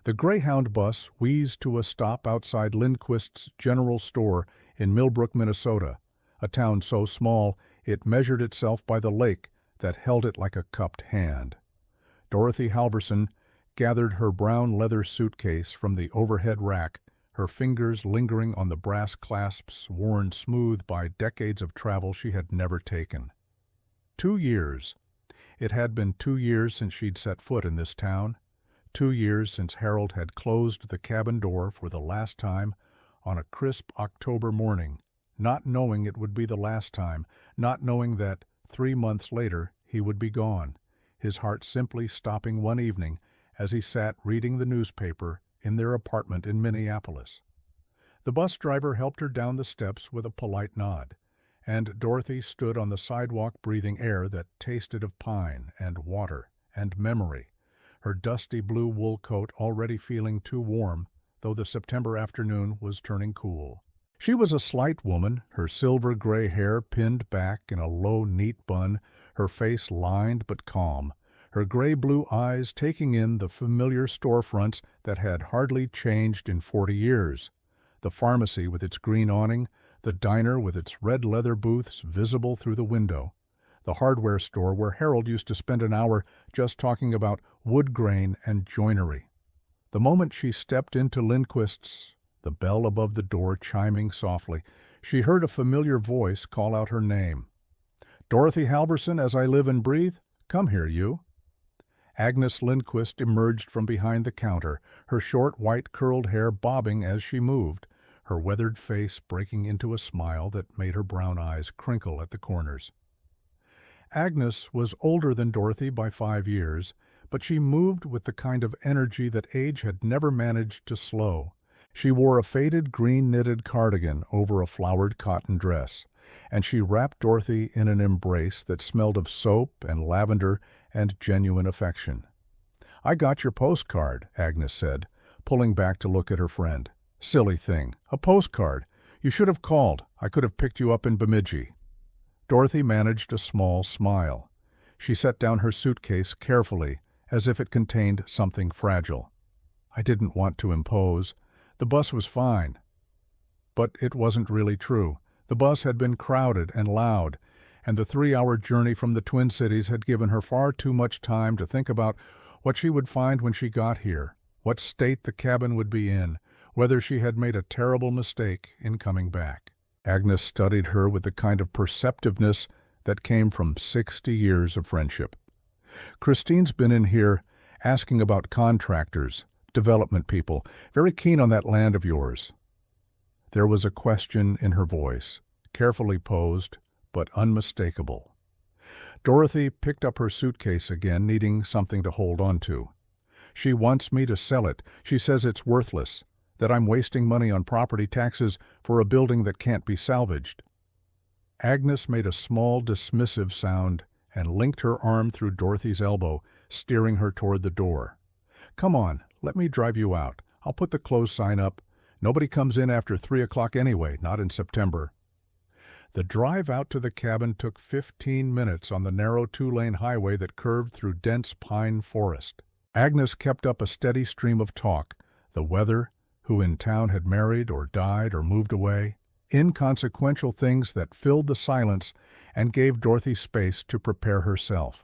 The Greyhound bus wheezed to a stop outside Lindquist's General Store in Millbrook, Minnesota, a town so small it measured itself by the lake that held it like a cupped hand. Dorothy Halverson gathered her brown leather suitcase from the overhead rack, her fingers lingering on the brass clasps worn smooth by decades of travel she had never taken. 2 years. It had been 2 years since she'd set foot in this town. 2 years since Harold had closed the cabin door for the last time on a crisp October morning, not knowing it would be the last time, not knowing that 3 months later he would be gone, his heart simply stopping one evening as he sat reading the newspaper in their apartment in Minneapolis. The bus driver helped her down the steps with a polite nod, and Dorothy stood on the sidewalk breathing air that tasted of pine and water and memory, her dusty blue wool coat already feeling too warm, though the September afternoon was turning cool. She was a slight woman, her silver-gray hair pinned back in a low, neat bun, her face lined but calm, her gray-blue eyes taking in the familiar storefronts that had hardly changed in 40 years. The pharmacy with its green awning, the diner with its red leather booths visible through the window, the hardware store where Harold used to spend an hour just talking about wood grain and joinery. The moment she stepped into Lindquist's, the bell above the door chiming softly, she heard a familiar voice call out her name. "Dorothy Halverson, as I live and breathe, come here, you." Agnes Lindquist emerged from behind the counter, her short white curled hair bobbing as she moved, her weathered face breaking into a smile that made her brown eyes crinkle at the corners. Agnes was older than Dorothy by 5 years, but she moved with the kind of energy that age had never managed to slow. She wore a faded green knitted cardigan over a flowered cotton dress, and she wrapped Dorothy in an embrace that smelled of soap and lavender and genuine affection. "I got your postcard," Agnes said, pulling back to look at her friend. "Silly thing, a postcard. You should have called. I could have picked you up in Bemidji." Dorothy managed a small smile. She set down her suitcase carefully, as if it contained something fragile. "I didn't want to impose. The bus was fine." But it wasn't really true. The bus had been crowded and loud, and the 3-hour journey from the Twin Cities had given her far too much time to think about what she would find when she got here, what state the cabin would be in, whether she had made a terrible mistake in coming back. Agnes studied her with the kind of perceptiveness that came from 60 years of friendship. "Christine's been in here asking about contractors, development people, very keen on that land of yours." There was a question in her voice, carefully posed, but unmistakable. Dorothy picked up her suitcase again, needing something to hold on to. "She wants me to sell it. She says it's worthless, that I'm wasting money on property taxes for a building that can't be salvaged." Agnes made a small dismissive sound and linked her arm through Dorothy's elbow, steering her toward the door. "Come on, let me drive you out. I'll put the close sign up. Nobody comes in after 3 o'clock anyway, not in September." The drive out to the cabin took 15 minutes on the narrow 2-lane highway that curved through dense pine forest. Agnes kept up a steady stream of talk, the weather, who in town had married or died or moved away, inconsequential things that filled the silence and gave Dorothy space to prepare herself.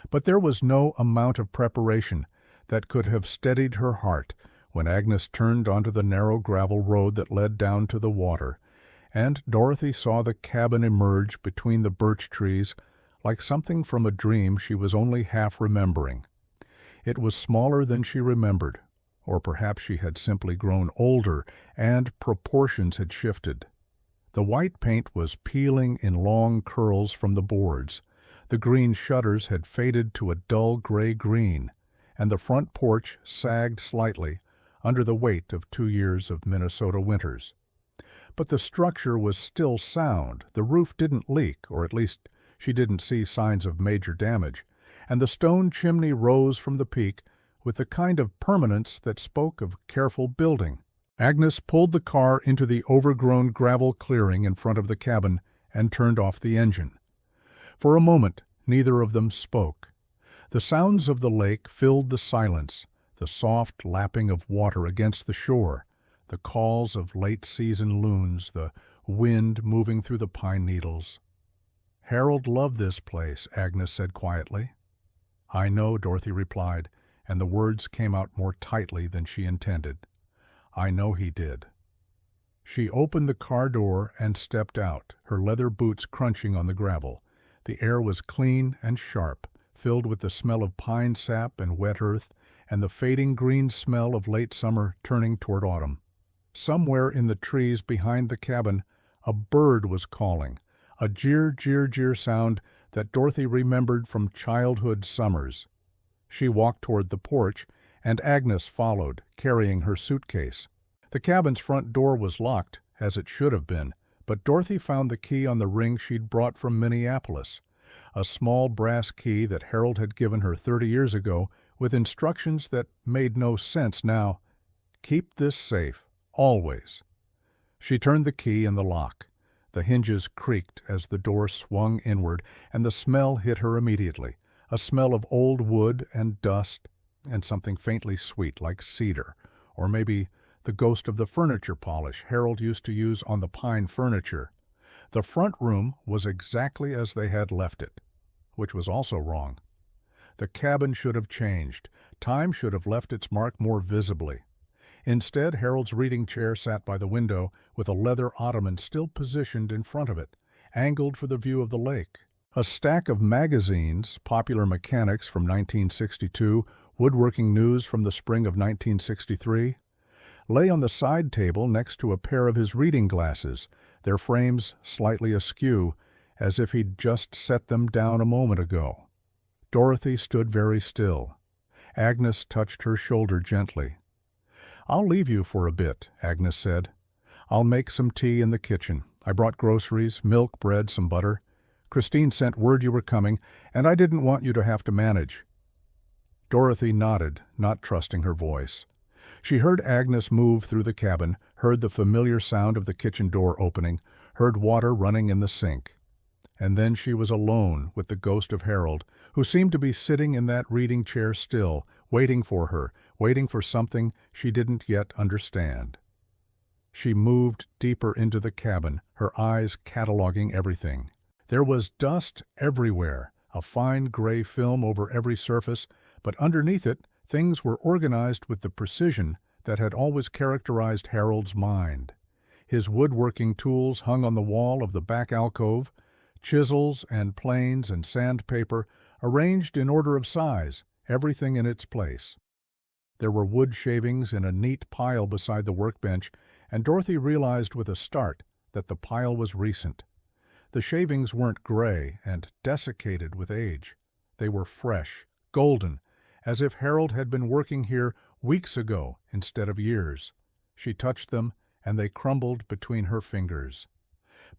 But there was no amount of preparation that could have steadied her heart when Agnes turned onto the narrow gravel road that led down to the water, and Dorothy saw the cabin emerge between the birch trees like something from a dream she was only half remembering. It was smaller than she remembered, or perhaps she had simply grown older and proportions had shifted. The white paint was peeling in long curls from the boards, the green shutters had faded to a dull gray-green, and the front porch sagged slightly under the weight of 2 years of Minnesota winters. But the structure was still sound, the roof didn't leak, or at least she didn't see signs of major damage, and the stone chimney rose from the peak with the kind of permanence that spoke of careful building. Agnes pulled the car into the overgrown gravel clearing in front of the cabin and turned off the engine. For a moment, neither of them spoke. The sounds of the lake filled the silence, the soft lapping of water against the shore, the calls of late-season loons, the wind moving through the pine needles. "Harold loved this place," Agnes said quietly. "I know," Dorothy replied, and the words came out more tightly than she intended. "I know he did." She opened the car door and stepped out, her leather boots crunching on the gravel. The air was clean and sharp, filled with the smell of pine sap and wet earth, and the fading green smell of late summer turning toward autumn. Somewhere in the trees behind the cabin, a bird was calling, a jeer, jeer, jeer sound that Dorothy remembered from childhood summers. She walked toward the porch, and Agnes followed, carrying her suitcase. The cabin's front door was locked, as it should have been, but Dorothy found the key on the ring she'd brought from Minneapolis, a small brass key that Harold had given her 30 years ago, with instructions that made no sense now. "Keep this safe, always." She turned the key in the lock. The hinges creaked as the door swung inward, and the smell hit her immediately, a smell of old wood and dust and something faintly sweet like cedar, or maybe the ghost of the furniture polish Harold used to use on the pine furniture. The front room was exactly as they had left it, which was also wrong. The cabin should have changed. Time should have left its mark more visibly. Instead, Harold's reading chair sat by the window, with a leather ottoman still positioned in front of it, angled for the view of the lake. A stack of magazines, Popular Mechanics from 1962, Woodworking News from the spring of 1963, lay on the side table next to a pair of his reading glasses, their frames slightly askew, as if he'd just set them down a moment ago. Dorothy stood very still. Agnes touched her shoulder gently. "I'll leave you for a bit," Agnes said. "I'll make some tea in the kitchen. I brought groceries, milk, bread, some butter. Christine sent word you were coming, and I didn't want you to have to manage." Dorothy nodded, not trusting her voice. She heard Agnes move through the cabin, heard the familiar sound of the kitchen door opening, heard water running in the sink. And then she was alone with the ghost of Harold, who seemed to be sitting in that reading chair still, waiting for her, waiting for something she didn't yet understand. She moved deeper into the cabin, her eyes cataloging everything. There was dust everywhere, a fine gray film over every surface, but underneath it, things were organized with the precision that had always characterized Harold's mind. His woodworking tools hung on the wall of the back alcove, chisels and planes and sandpaper arranged in order of size, everything in its place. There were wood shavings in a neat pile beside the workbench, and Dorothy realized with a start that the pile was recent. The shavings weren't gray and desiccated with age. They were fresh, golden, as if Harold had been working here weeks ago instead of years. She touched them, and they crumbled between her fingers.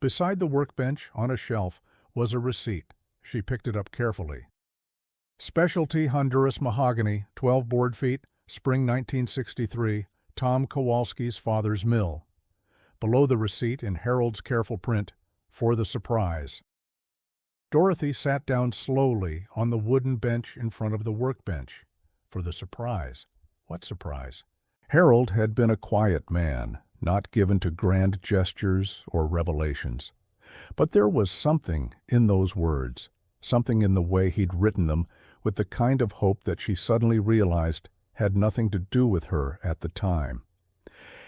Beside the workbench, on a shelf, was a receipt. She picked it up carefully. "Specialty Honduras mahogany, 12 board feet, spring 1963, Tom Kowalski's father's mill." Below the receipt, in Harold's careful print, "For the surprise." Dorothy sat down slowly on the wooden bench in front of the workbench. For the surprise. What surprise? Harold had been a quiet man, not given to grand gestures or revelations. But there was something in those words, something in the way he'd written them, with the kind of hope that she suddenly realized had nothing to do with her at the time.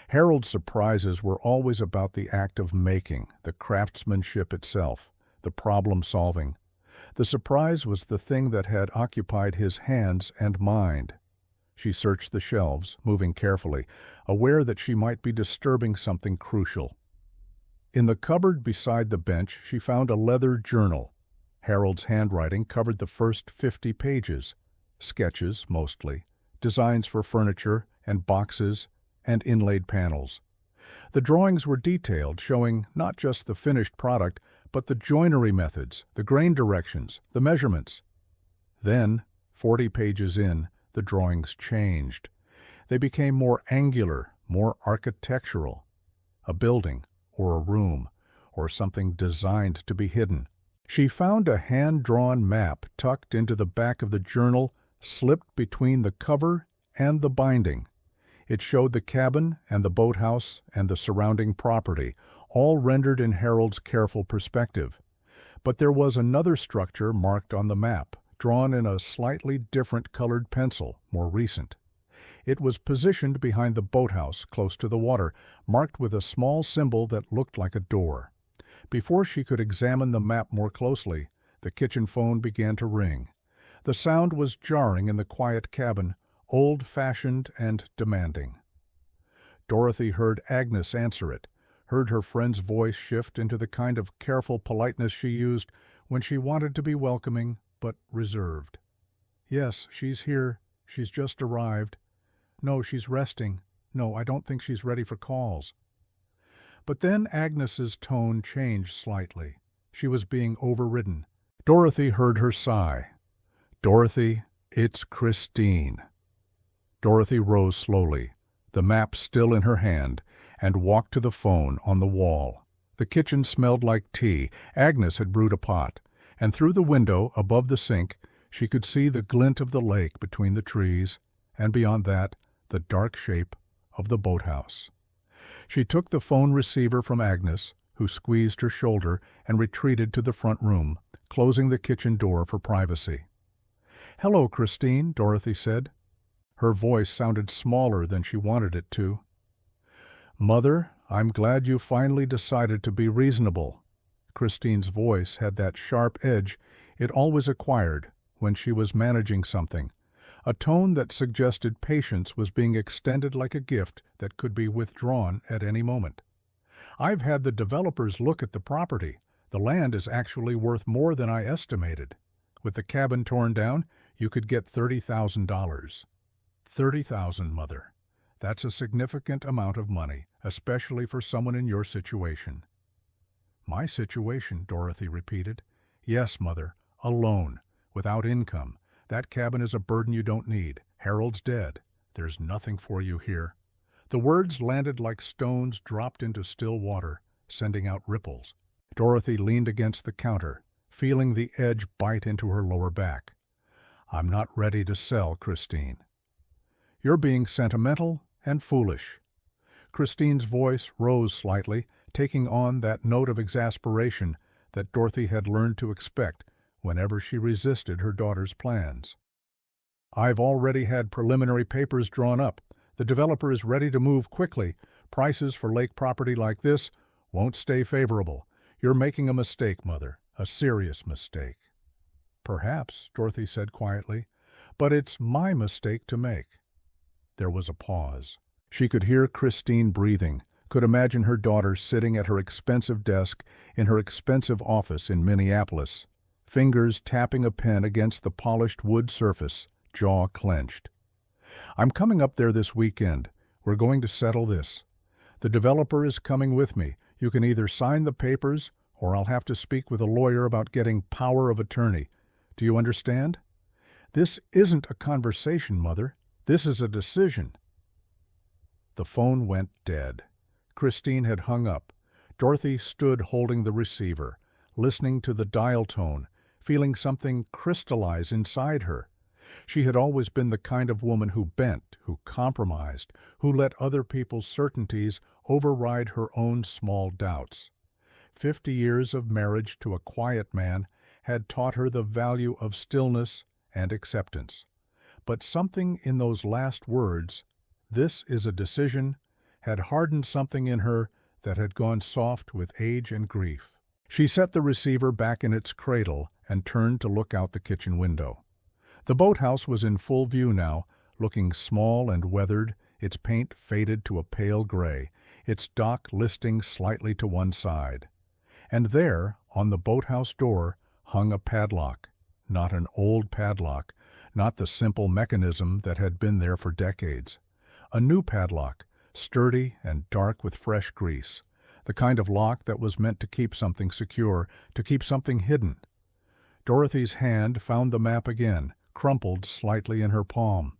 Harold's surprises were always about the act of making, the craftsmanship itself, the problem-solving. The surprise was the thing that had occupied his hands and mind. She searched the shelves, moving carefully, aware that she might be disturbing something crucial. In the cupboard beside the bench, she found a leather journal. Harold's handwriting covered the first 50 pages. Sketches, mostly, designs for furniture and boxes and inlaid panels. The drawings were detailed, showing not just the finished product, but the joinery methods, the grain directions, the measurements. Then, 40 pages in, the drawings changed. They became more angular, more architectural. A building, or a room, or something designed to be hidden. She found a hand-drawn map tucked into the back of the journal, slipped between the cover and the binding. It showed the cabin and the boathouse and the surrounding property, all rendered in Harold's careful perspective. But there was another structure marked on the map, drawn in a slightly different colored pencil, more recent. It was positioned behind the boathouse, close to the water, marked with a small symbol that looked like a door. Before she could examine the map more closely, the kitchen phone began to ring. The sound was jarring in the quiet cabin, old-fashioned and demanding. Dorothy heard Agnes answer it, heard her friend's voice shift into the kind of careful politeness she used when she wanted to be welcoming but reserved. "Yes, she's here. She's just arrived. No, she's resting. No, I don't think she's ready for calls." But then Agnes's tone changed slightly. She was being overridden. Dorothy heard her sigh. "Dorothy, it's Christine." Dorothy rose slowly, the map still in her hand, and walked to the phone on the wall. The kitchen smelled like tea. Agnes had brewed a pot, and through the window above the sink she could see the glint of the lake between the trees, and beyond that, the dark shape of the boathouse. She took the phone receiver from Agnes, who squeezed her shoulder, and retreated to the front room, closing the kitchen door for privacy. "Hello, Christine," Dorothy said. Her voice sounded smaller than she wanted it to. "Mother, I'm glad you finally decided to be reasonable." Christine's voice had that sharp edge it always acquired when she was managing something, a tone that suggested patience was being extended like a gift that could be withdrawn at any moment. "I've had the developers look at the property. The land is actually worth more than I estimated. With the cabin torn down, you could get $30,000. $30,000, Mother. That's a significant amount of money, especially for someone in your situation." "My situation," Dorothy repeated. "Yes, Mother. Alone, without income. That cabin is a burden you don't need. Harold's dead. There's nothing for you here." The words landed like stones dropped into still water, sending out ripples. Dorothy leaned against the counter, feeling the edge bite into her lower back. "I'm not ready to sell, Christine." "You're being sentimental and foolish." Christine's voice rose slightly, taking on that note of exasperation that Dorothy had learned to expect whenever she resisted her daughter's plans. "I've already had preliminary papers drawn up. The developer is ready to move quickly. Prices for lake property like this won't stay favorable. You're making a mistake, Mother, a serious mistake." "Perhaps," Dorothy said quietly, "but it's my mistake to make." There was a pause. She could hear Christine breathing, could imagine her daughter sitting at her expensive desk in her expensive office in Minneapolis, fingers tapping a pen against the polished wood surface, jaw clenched. "I'm coming up there this weekend. We're going to settle this. The developer is coming with me. You can either sign the papers, or I'll have to speak with a lawyer about getting power of attorney. Do you understand? This isn't a conversation, Mother. This is a decision." The phone went dead. Christine had hung up. Dorothy stood holding the receiver, listening to the dial tone, feeling something crystallize inside her. She had always been the kind of woman who bent, who compromised, who let other people's certainties override her own small doubts. 50 years of marriage to a quiet man had taught her the value of stillness and acceptance. But something in those last words, "This is a decision," had hardened something in her that had gone soft with age and grief. She set the receiver back in its cradle and turned to look out the kitchen window. The boathouse was in full view now, looking small and weathered, its paint faded to a pale gray, its dock listing slightly to one side. And there, on the boathouse door, hung a padlock. Not an old padlock, not the simple mechanism that had been there for decades. A new padlock, sturdy and dark with fresh grease, the kind of lock that was meant to keep something secure, to keep something hidden. Dorothy's hand found the map again, crumpled slightly in her palm.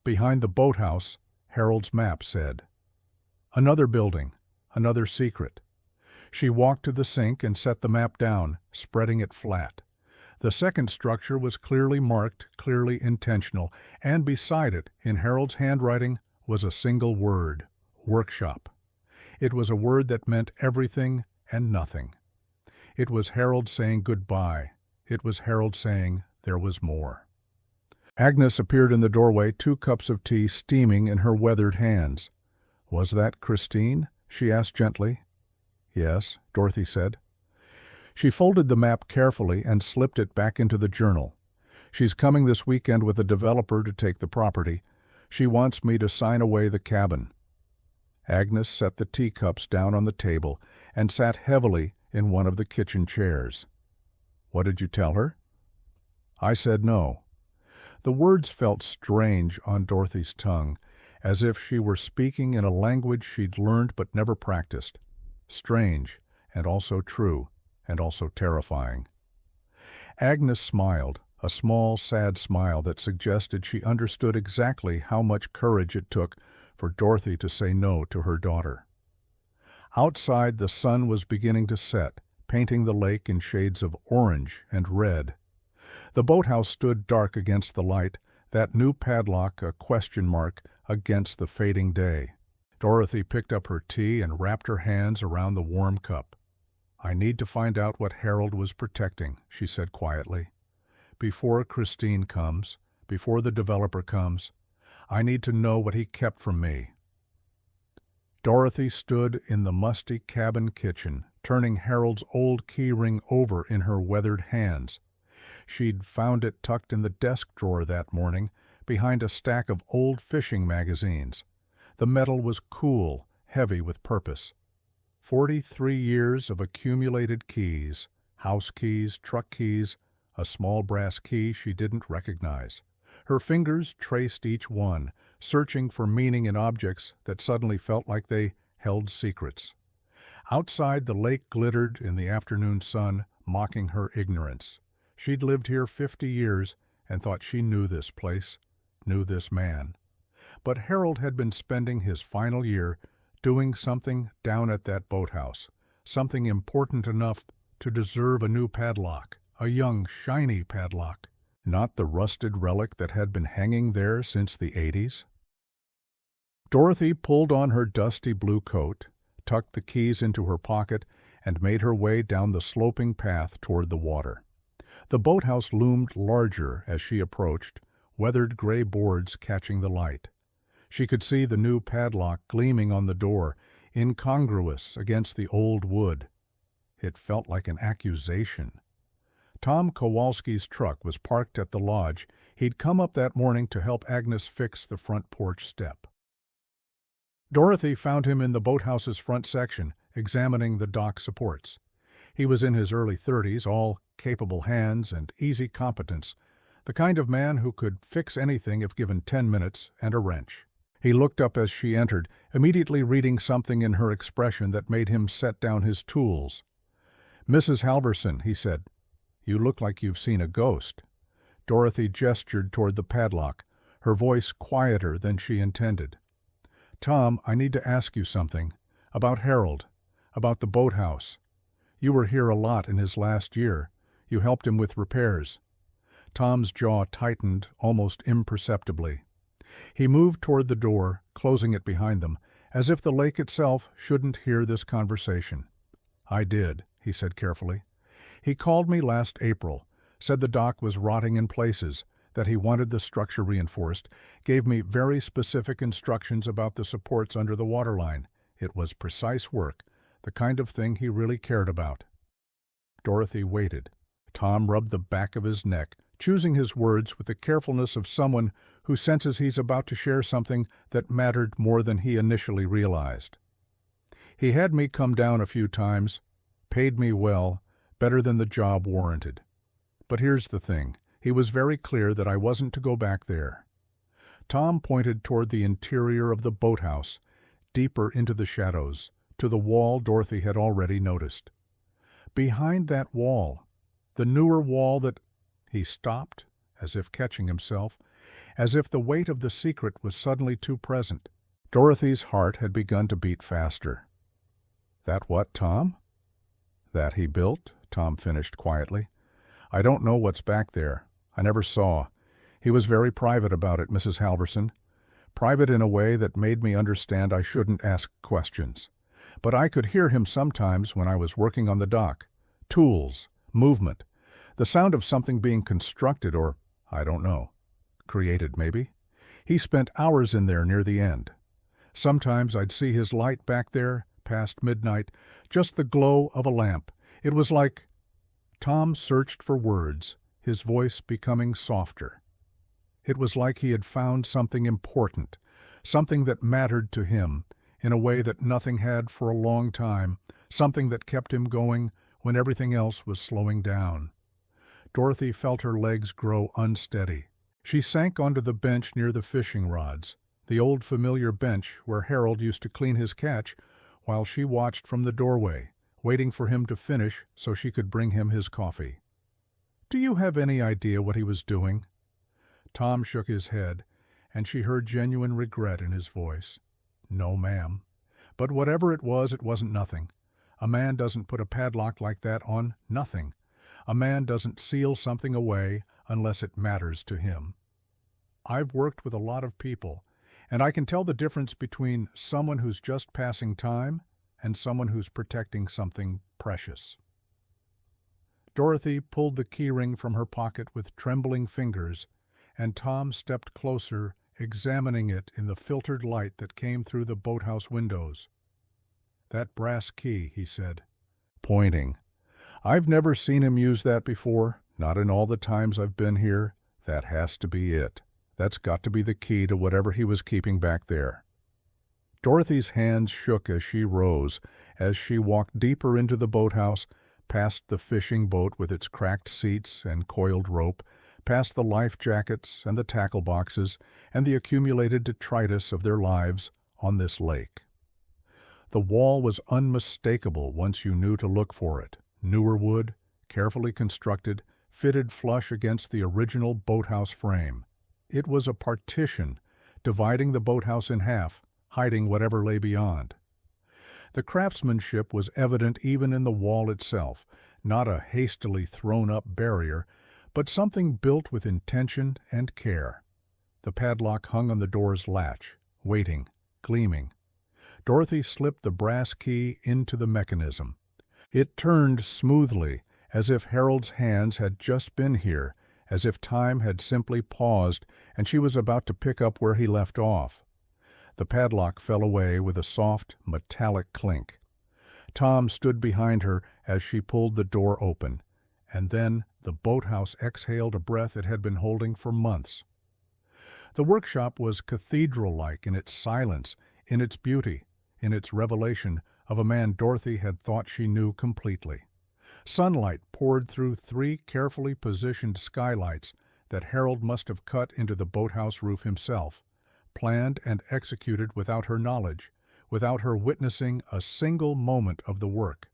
Behind the boathouse, Harold's map said. Another building, another secret. She walked to the sink and set the map down, spreading it flat. The second structure was clearly marked, clearly intentional, and beside it, in Harold's handwriting, was a single word: workshop. It was a word that meant everything and nothing. It was Harold saying goodbye. It was Harold saying there was more. Agnes appeared in the doorway, 2 cups of tea steaming in her weathered hands. "Was that Christine?" she asked gently. "Yes," Dorothy said. She folded the map carefully and slipped it back into the journal. "She's coming this weekend with a developer to take the property. She wants me to sign away the cabin." Agnes set the teacups down on the table and sat heavily in one of the kitchen chairs. "What did you tell her?" I said no. The words felt strange on Dorothy's tongue, as if she were speaking in a language she'd learned but never practiced. Strange, and also true, and also terrifying. Agnes smiled, a small, sad smile that suggested she understood exactly how much courage it took for Dorothy to say no to her daughter. Outside, the sun was beginning to set, painting the lake in shades of orange and red. The boathouse stood dark against the light, that new padlock a question mark against the fading day. Dorothy picked up her tea and wrapped her hands around the warm cup. "I need to find out what Harold was protecting," she said quietly. "Before Christine comes, before the developer comes, I need to know what he kept from me." Dorothy stood in the musty cabin kitchen, turning Harold's old key ring over in her weathered hands. She'd found it tucked in the desk drawer that morning, behind a stack of old fishing magazines. The metal was cool, heavy with purpose. 43 years of accumulated keys, house keys, truck keys, a small brass key she didn't recognize. Her fingers traced each one, searching for meaning in objects that suddenly felt like they held secrets. Outside, the lake glittered in the afternoon sun, mocking her ignorance. She'd lived here 50 years and thought she knew this place, knew this man. But Harold had been spending his final year doing something down at that boathouse, something important enough to deserve a new padlock, a young, shiny padlock, not the rusted relic that had been hanging there since the 80s. Dorothy pulled on her dusty blue coat, tucked the keys into her pocket, and made her way down the sloping path toward the water. The boathouse loomed larger as she approached, weathered gray boards catching the light. She could see the new padlock gleaming on the door, incongruous against the old wood. It felt like an accusation. Tom Kowalski's truck was parked at the lodge. He'd come up that morning to help Agnes fix the front porch step. Dorothy found him in the boathouse's front section, examining the dock supports. He was in his early 30s, all capable hands and easy competence, the kind of man who could fix anything if given 10 minutes and a wrench. He looked up as she entered, immediately reading something in her expression that made him set down his tools. "Mrs. Halverson," he said, "you look like you've seen a ghost." Dorothy gestured toward the padlock, her voice quieter than she intended. "Tom, I need to ask you something. About Harold. About the boathouse. You were here a lot in his last year. You helped him with repairs." Tom's jaw tightened almost imperceptibly. He moved toward the door, closing it behind them, as if the lake itself shouldn't hear this conversation. "I did," he said carefully. "He called me last April, said the dock was rotting in places, that he wanted the structure reinforced, gave me very specific instructions about the supports under the waterline. It was precise work, the kind of thing he really cared about." Dorothy waited. Tom rubbed the back of his neck, choosing his words with the carefulness of someone who senses he's about to share something that mattered more than he initially realized. "He had me come down a few times, paid me well, better than the job warranted. But here's the thing. He was very clear that I wasn't to go back there." Tom pointed toward the interior of the boathouse, deeper into the shadows, to the wall Dorothy had already noticed. Behind that wall, the newer wall that... He stopped, as if catching himself, as if the weight of the secret was suddenly too present. Dorothy's heart had begun to beat faster. "That what, Tom?" "That he built," Tom finished quietly. "I don't know what's back there. I never saw. He was very private about it, Mrs. Halverson. Private in a way that made me understand I shouldn't ask questions. But I could hear him sometimes when I was working on the dock. Tools, movement, the sound of something being constructed or, I don't know, created maybe. He spent hours in there near the end. Sometimes I'd see his light back there, past midnight, just the glow of a lamp. It was like—" Tom searched for words, his voice becoming softer. It was like he had found something important, something that mattered to him, in a way that nothing had for a long time, something that kept him going when everything else was slowing down. Dorothy felt her legs grow unsteady. She sank onto the bench near the fishing rods, the old familiar bench where Harold used to clean his catch, while she watched from the doorway, waiting for him to finish so she could bring him his coffee. "Do you have any idea what he was doing?" Tom shook his head, and she heard genuine regret in his voice. "No, ma'am. But whatever it wasn't nothing. A man doesn't put a padlock like that on nothing. A man doesn't seal something away unless it matters to him. I've worked with a lot of people, and I can tell the difference between someone who's just passing time and someone who's protecting something precious." Dorothy pulled the keyring from her pocket with trembling fingers, and Tom stepped closer, examining it in the filtered light that came through the boathouse windows. "That brass key," he said, pointing. "I've never seen him use that before, not in all the times I've been here. That has to be it. That's got to be the key to whatever he was keeping back there." Dorothy's hands shook as she rose, as she walked deeper into the boathouse, past the fishing boat with its cracked seats and coiled rope, past the life jackets and the tackle boxes and the accumulated detritus of their lives on this lake. The wall was unmistakable once you knew to look for it. Newer wood, carefully constructed, fitted flush against the original boathouse frame. It was a partition, dividing the boathouse in half, hiding whatever lay beyond. The craftsmanship was evident even in the wall itself, not a hastily thrown-up barrier, but something built with intention and care. The padlock hung on the door's latch, waiting, gleaming. Dorothy slipped the brass key into the mechanism. It turned smoothly, as if Harold's hands had just been here, as if time had simply paused and she was about to pick up where he left off. The padlock fell away with a soft, metallic clink. Tom stood behind her as she pulled the door open, and then the boathouse exhaled a breath it had been holding for months. The workshop was cathedral-like in its silence, in its beauty, in its revelation of a man Dorothy had thought she knew completely. Sunlight poured through 3 carefully positioned skylights that Harold must have cut into the boathouse roof himself, planned and executed without her knowledge, without her witnessing a single moment of the work.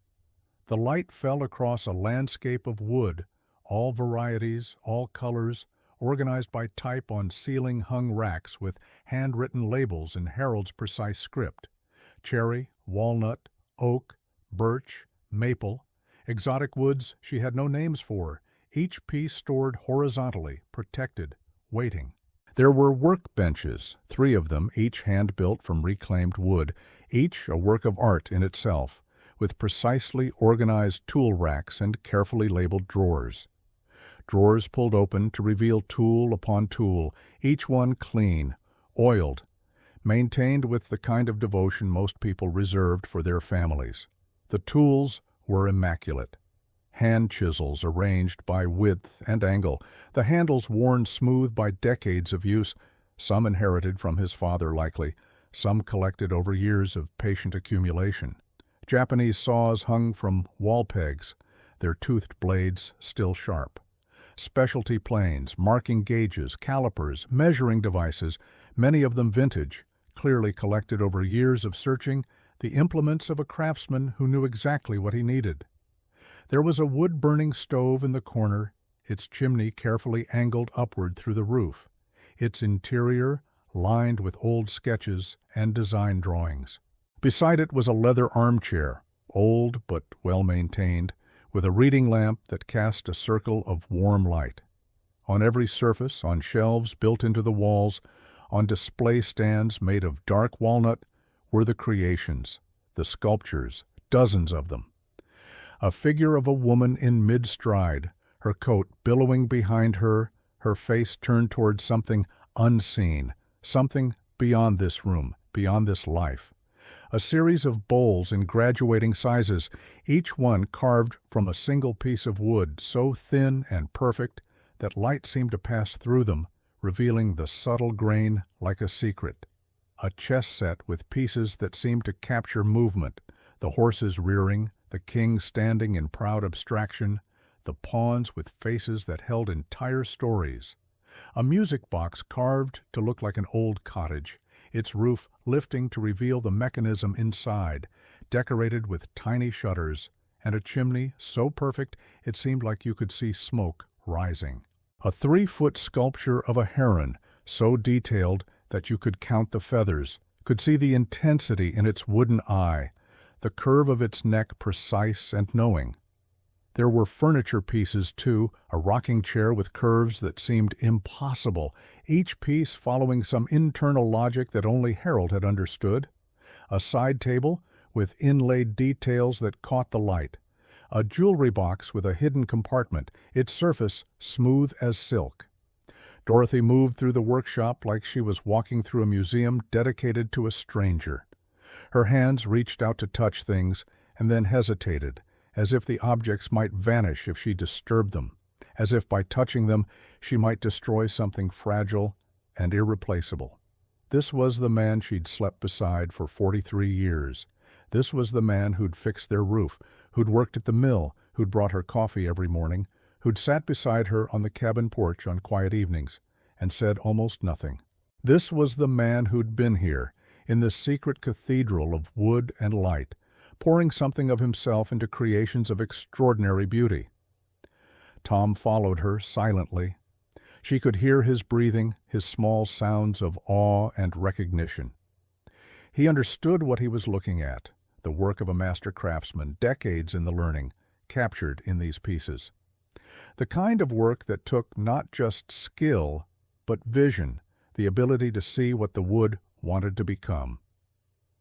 The light fell across a landscape of wood, all varieties, all colors, organized by type on ceiling-hung racks with handwritten labels in Harold's precise script. Cherry, walnut, oak, birch, maple, exotic woods she had no names for, each piece stored horizontally, protected, waiting. There were workbenches, 3 of them, each hand-built from reclaimed wood, each a work of art in itself, with precisely organized tool racks and carefully labeled drawers. Drawers pulled open to reveal tool upon tool, each one clean, oiled, maintained with the kind of devotion most people reserved for their families. The tools were immaculate. Hand chisels arranged by width and angle, the handles worn smooth by decades of use, some inherited from his father likely, some collected over years of patient accumulation. Japanese saws hung from wall pegs, their toothed blades still sharp. Specialty planes, marking gauges, calipers, measuring devices, many of them vintage, clearly collected over years of searching, the implements of a craftsman who knew exactly what he needed. There was a wood-burning stove in the corner, its chimney carefully angled upward through the roof, its interior lined with old sketches and design drawings. Beside it was a leather armchair, old but well-maintained, with a reading lamp that cast a circle of warm light. On every surface, on shelves built into the walls, on display stands made of dark walnut, were the creations, the sculptures, dozens of them. A figure of a woman in mid-stride, her coat billowing behind her, her face turned toward something unseen, something beyond this room, beyond this life. A series of bowls in graduating sizes, each one carved from a single piece of wood so thin and perfect that light seemed to pass through them, revealing the subtle grain like a secret. A chess set with pieces that seemed to capture movement, the horses rearing, the king standing in proud abstraction, the pawns with faces that held entire stories. A music box carved to look like an old cottage, its roof lifting to reveal the mechanism inside, decorated with tiny shutters, and a chimney so perfect it seemed like you could see smoke rising. A 3-foot sculpture of a heron, so detailed that you could count the feathers, could see the intensity in its wooden eye, the curve of its neck precise and knowing. There were furniture pieces, too, a rocking chair with curves that seemed impossible, each piece following some internal logic that only Harold had understood. A side table with inlaid details that caught the light. A jewelry box with a hidden compartment, its surface smooth as silk. Dorothy moved through the workshop like she was walking through a museum dedicated to a stranger. Her hands reached out to touch things and then hesitated, as if the objects might vanish if she disturbed them, as if by touching them she might destroy something fragile and irreplaceable. This was the man she'd slept beside for 43 years. This was the man who'd fixed their roof, who'd worked at the mill, who'd brought her coffee every morning, who'd sat beside her on the cabin porch on quiet evenings, and said almost nothing. This was the man who'd been here, in this secret cathedral of wood and light, pouring something of himself into creations of extraordinary beauty. Tom followed her silently. She could hear his breathing, his small sounds of awe and recognition. He understood what he was looking at, the work of a master craftsman, decades in the learning, captured in these pieces. The kind of work that took not just skill, but vision, the ability to see what the wood wanted to become.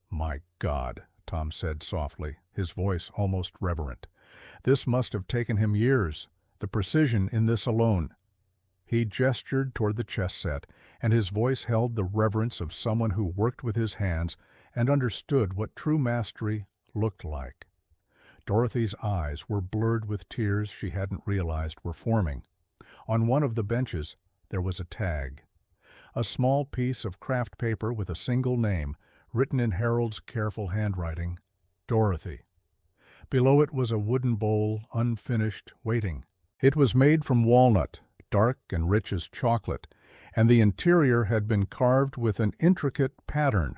"My God," Tom said softly, his voice almost reverent. "This must have taken him years, the precision in this alone." He gestured toward the chess set, and his voice held the reverence of someone who worked with his hands and understood what true mastery looked like. Dorothy's eyes were blurred with tears she hadn't realized were forming. On one of the benches there was a tag. A small piece of craft paper with a single name, written in Harold's careful handwriting, Dorothy. Below it was a wooden bowl, unfinished, waiting. It was made from walnut, dark and rich as chocolate, and the interior had been carved with an intricate pattern,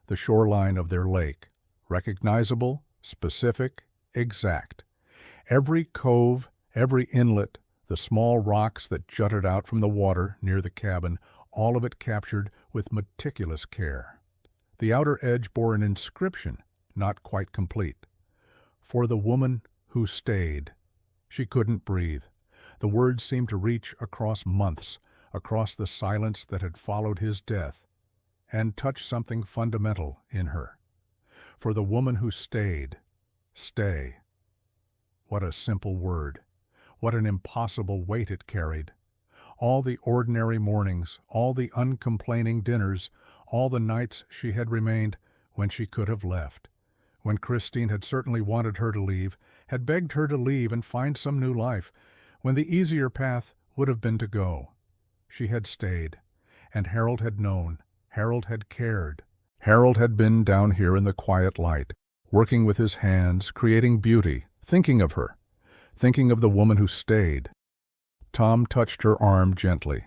the shoreline of their lake, recognizable, specific, exact. Every cove, every inlet, the small rocks that jutted out from the water near the cabin, all of it captured with meticulous care. The outer edge bore an inscription, not quite complete. "For the woman who stayed." She couldn't breathe. The words seemed to reach across months, across the silence that had followed his death, and touch something fundamental in her. For the woman who stayed. Stay. What a simple word. What an impossible weight it carried. All the ordinary mornings, all the uncomplaining dinners, all the nights she had remained when she could have left, when Christine had certainly wanted her to leave, had begged her to leave and find some new life, when the easier path would have been to go. She had stayed, and Harold had known, Harold had cared. Harold had been down here in the quiet light, working with his hands, creating beauty, thinking of her, thinking of the woman who stayed. Tom touched her arm gently.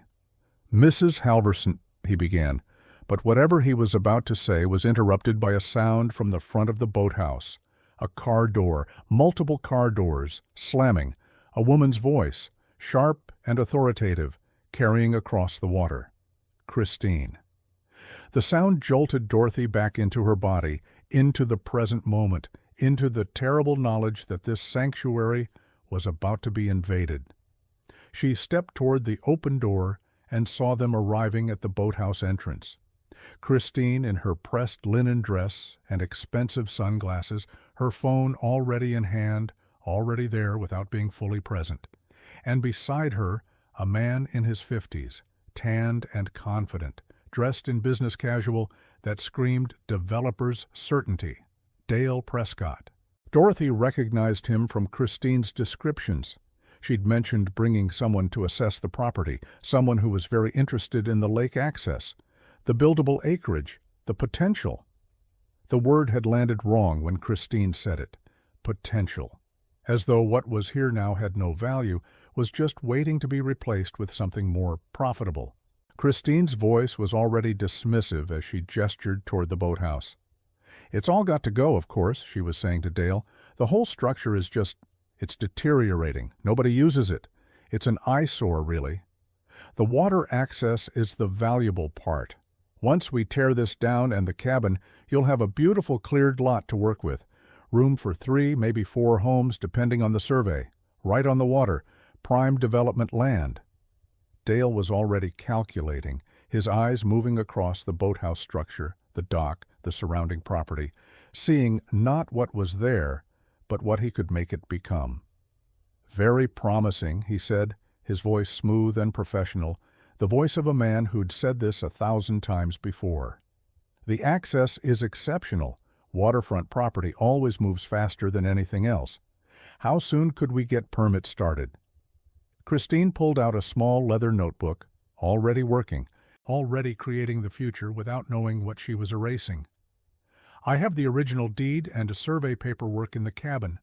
"Mrs. Halverson," he began, but whatever he was about to say was interrupted by a sound from the front of the boathouse. A car door, multiple car doors, slamming, a woman's voice, sharp and authoritative, carrying across the water. Christine. The sound jolted Dorothy back into her body, into the present moment, into the terrible knowledge that this sanctuary was about to be invaded. She stepped toward the open door and saw them arriving at the boathouse entrance. Christine in her pressed linen dress and expensive sunglasses, her phone already in hand, already there without being fully present. And beside her, a man in his 50s, tanned and confident, dressed in business casual that screamed developer's certainty. Dale Prescott. Dorothy recognized him from Christine's descriptions. She'd mentioned bringing someone to assess the property, someone who was very interested in the lake access, the buildable acreage, the potential. The word had landed wrong when Christine said it. Potential. As though what was here now had no value, was just waiting to be replaced with something more profitable. Christine's voice was already dismissive as she gestured toward the boathouse. "It's all got to go, of course," she was saying to Dale. "The whole structure is it's deteriorating. Nobody uses it. It's an eyesore, really. The water access is the valuable part. Once we tear this down and the cabin, you'll have a beautiful cleared lot to work with. Room for 3, maybe 4 homes, depending on the survey. Right on the water. Prime development land." Dale was already calculating, his eyes moving across the boathouse structure, the dock, the surrounding property, seeing not what was there, but what he could make it become. "Very promising," he said, his voice smooth and professional, the voice of a man who'd said this 1,000 times before. "The access is exceptional. Waterfront property always moves faster than anything else. How soon could we get permits started?" Christine pulled out a small leather notebook, already working, already creating the future without knowing what she was erasing. "I have the original deed and survey paperwork in the cabin.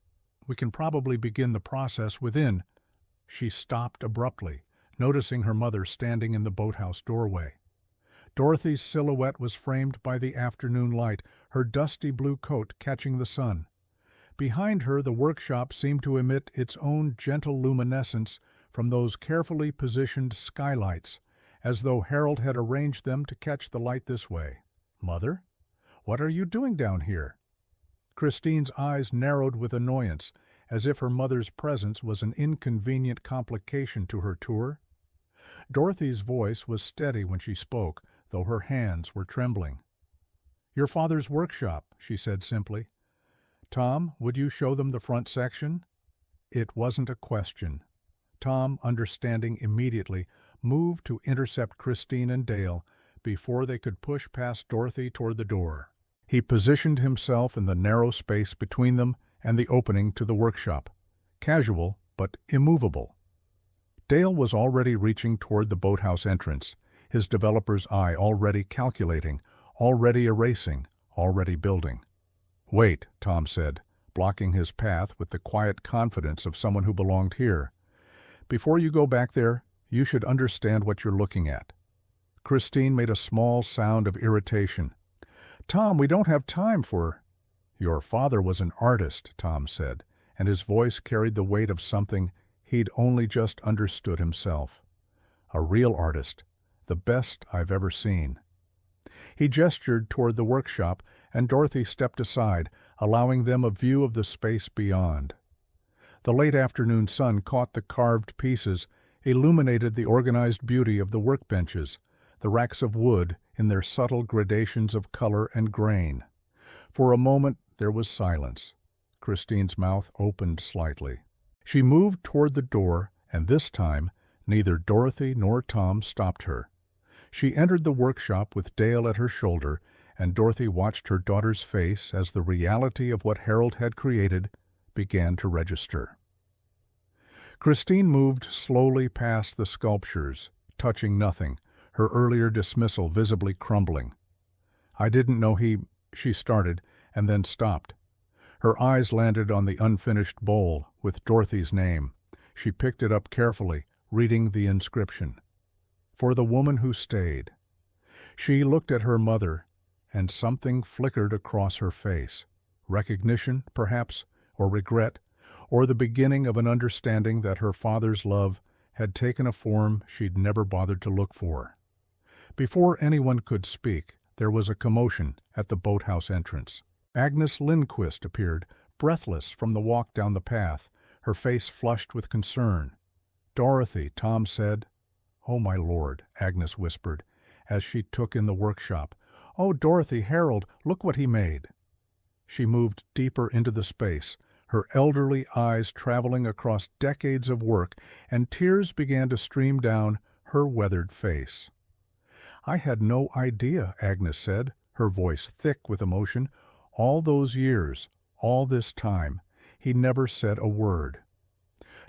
We can probably begin the process within." She stopped abruptly, noticing her mother standing in the boathouse doorway. Dorothy's silhouette was framed by the afternoon light, her dusty blue coat catching the sun. Behind her, the workshop seemed to emit its own gentle luminescence from those carefully positioned skylights, as though Harold had arranged them to catch the light this way. "Mother? What are you doing down here?" Christine's eyes narrowed with annoyance, as if her mother's presence was an inconvenient complication to her tour. Dorothy's voice was steady when she spoke, though her hands were trembling. "Your father's workshop," she said simply. "Tom, would you show them the front section?" It wasn't a question. Tom, understanding immediately, moved to intercept Christine and Dale before they could push past Dorothy toward the door. He positioned himself in the narrow space between them and the opening to the workshop, casual but immovable. Dale was already reaching toward the boathouse entrance, his developer's eye already calculating, already erasing, already building. "Wait," Tom said, blocking his path with the quiet confidence of someone who belonged here. "Before you go back there, you should understand what you're looking at." Christine made a small sound of irritation. "Tom, we don't have time for—" "Your father was an artist," Tom said, and his voice carried the weight of something he'd only just understood himself. "A real artist, the best I've ever seen." He gestured toward the workshop, and Dorothy stepped aside, allowing them a view of the space beyond. The late afternoon sun caught the carved pieces, illuminated the organized beauty of the workbenches, the racks of wood in their subtle gradations of color and grain. For a moment there was silence. Christine's mouth opened slightly. She moved toward the door, and this time neither Dorothy nor Tom stopped her. She entered the workshop with Dale at her shoulder, and Dorothy watched her daughter's face as the reality of what Harold had created began to register. Christine moved slowly past the sculptures, touching nothing, her earlier dismissal visibly crumbling. "I didn't know she started, and then stopped. Her eyes landed on the unfinished bowl with Dorothy's name. She picked it up carefully, reading the inscription. "For the woman who stayed." She looked at her mother, and something flickered across her face. Recognition, perhaps, or regret, or the beginning of an understanding that her father's love had taken a form she'd never bothered to look for. Before anyone could speak, there was a commotion at the boathouse entrance. Agnes Lindquist appeared, breathless from the walk down the path, her face flushed with concern. "Dorothy," Tom said. "Oh, my lord," Agnes whispered, as she took in the workshop. "Oh, Dorothy, Harold, look what he made." She moved deeper into the space, her elderly eyes traveling across decades of work, and tears began to stream down her weathered face. "I had no idea," Agnes said, her voice thick with emotion. "All those years, all this time, he never said a word."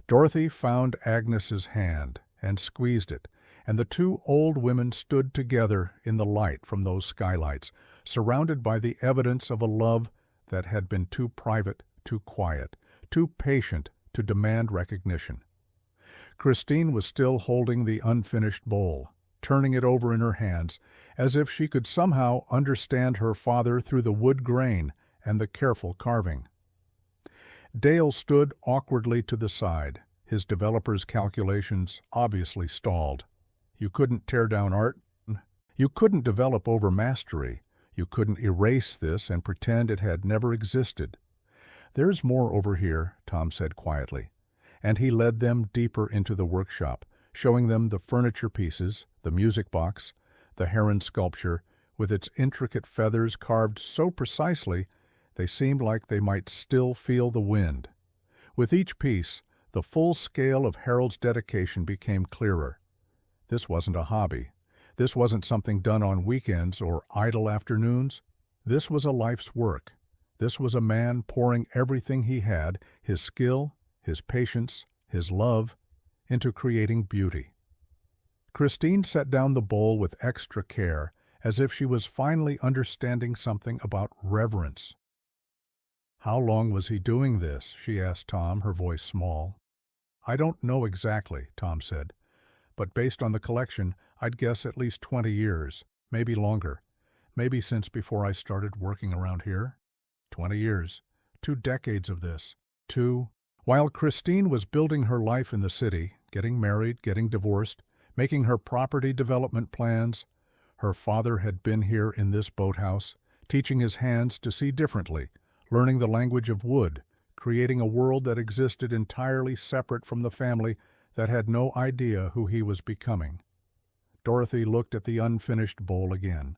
Dorothy found Agnes's hand and squeezed it, and the two old women stood together in the light from those skylights, surrounded by the evidence of a love that had been too private, too quiet, too patient to demand recognition. Christine was still holding the unfinished bowl, turning it over in her hands, as if she could somehow understand her father through the wood grain and the careful carving. Dale stood awkwardly to the side, his developer's calculations obviously stalled. You couldn't tear down art. You couldn't develop over mastery. You couldn't erase this and pretend it had never existed. "There's more over here," Tom said quietly, and he led them deeper into the workshop, showing them the furniture pieces, the music box, the heron sculpture, with its intricate feathers carved so precisely they seemed like they might still feel the wind. With each piece, the full scale of Harold's dedication became clearer. This wasn't a hobby. This wasn't something done on weekends or idle afternoons. This was a life's work. This was a man pouring everything he had, his skill, his patience, his love, into creating beauty. Christine set down the bowl with extra care, as if she was finally understanding something about reverence. "How long was he doing this?" she asked Tom, her voice small. "I don't know exactly," Tom said, "but based on the collection, I'd guess at least 20 years, maybe longer. Maybe since before I started working around here. 20 years. 2 decades of this. While Christine was building her life in the city, getting married, getting divorced, making her property development plans, her father had been here in this boathouse, teaching his hands to see differently, learning the language of wood, creating a world that existed entirely separate from the family that had no idea who he was becoming. Dorothy looked at the unfinished bowl again,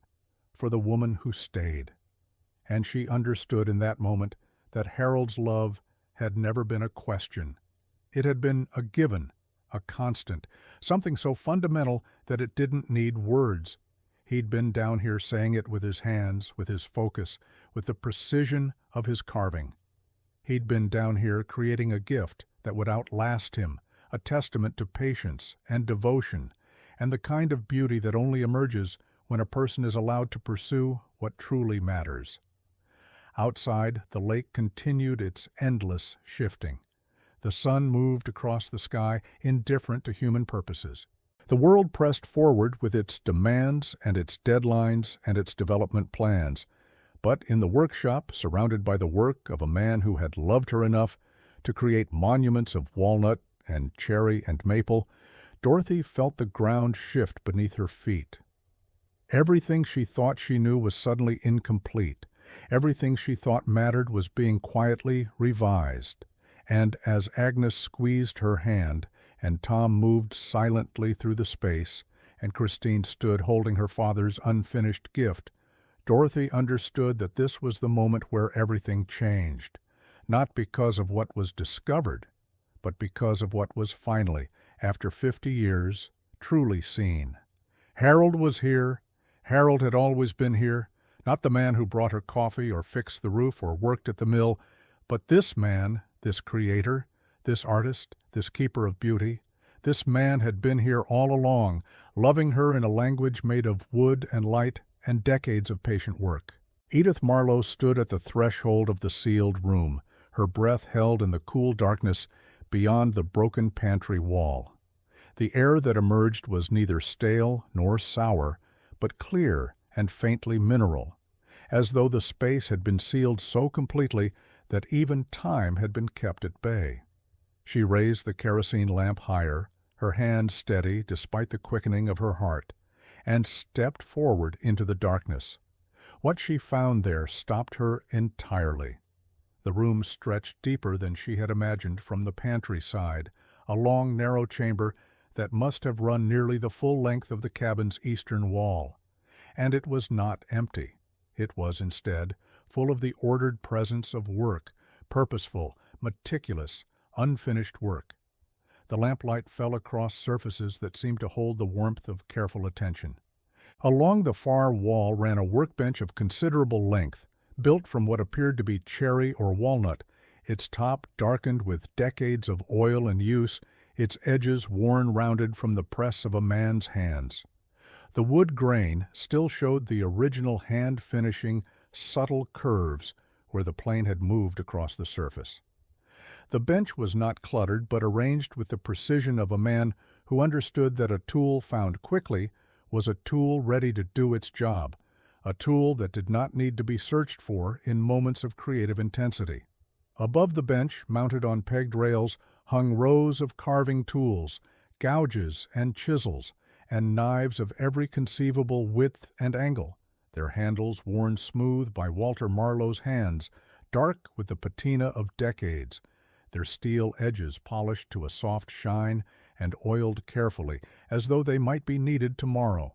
for the woman who stayed, and she understood in that moment that Harold's love had never been a question. It had been a given, a constant, something so fundamental that it didn't need words. He'd been down here saying it with his hands, with his focus, with the precision of his carving. He'd been down here creating a gift that would outlast him, a testament to patience and devotion, and the kind of beauty that only emerges when a person is allowed to pursue what truly matters. Outside, the lake continued its endless shifting. The sun moved across the sky, indifferent to human purposes. The world pressed forward with its demands and its deadlines and its development plans. But in the workshop, surrounded by the work of a man who had loved her enough to create monuments of walnut and cherry and maple, Dorothy felt the ground shift beneath her feet. Everything she thought she knew was suddenly incomplete. Everything she thought mattered was being quietly revised. And as Agnes squeezed her hand, and Tom moved silently through the space, and Christine stood holding her father's unfinished gift, Dorothy understood that this was the moment where everything changed, not because of what was discovered, but because of what was finally, after 50 years, truly seen. Harold was here. Harold had always been here, not the man who brought her coffee or fixed the roof or worked at the mill, but this man, this creator, this artist, this keeper of beauty. This man had been here all along, loving her in a language made of wood and light and decades of patient work. Edith Marlowe stood at the threshold of the sealed room, her breath held in the cool darkness beyond the broken pantry wall. The air that emerged was neither stale nor sour, but clear and faintly mineral, as though the space had been sealed so completely that even time had been kept at bay. She raised the kerosene lamp higher, her hand steady despite the quickening of her heart, and stepped forward into the darkness. What she found there stopped her entirely. The room stretched deeper than she had imagined from the pantry side, a long, narrow chamber that must have run nearly the full length of the cabin's eastern wall. And it was not empty. It was, instead, full of the ordered presence of work, purposeful, meticulous, unfinished work. The lamplight fell across surfaces that seemed to hold the warmth of careful attention. Along the far wall ran a workbench of considerable length, built from what appeared to be cherry or walnut, its top darkened with decades of oil and use, its edges worn rounded from the press of a man's hands. The wood grain still showed the original hand-finishing, subtle curves where the plane had moved across the surface. The bench was not cluttered, but arranged with the precision of a man who understood that a tool found quickly was a tool ready to do its job, a tool that did not need to be searched for in moments of creative intensity. Above the bench, mounted on pegged rails, hung rows of carving tools, gouges and chisels, and knives of every conceivable width and angle, their handles worn smooth by Walter Marlowe's hands, dark with the patina of decades, their steel edges polished to a soft shine and oiled carefully, as though they might be needed tomorrow.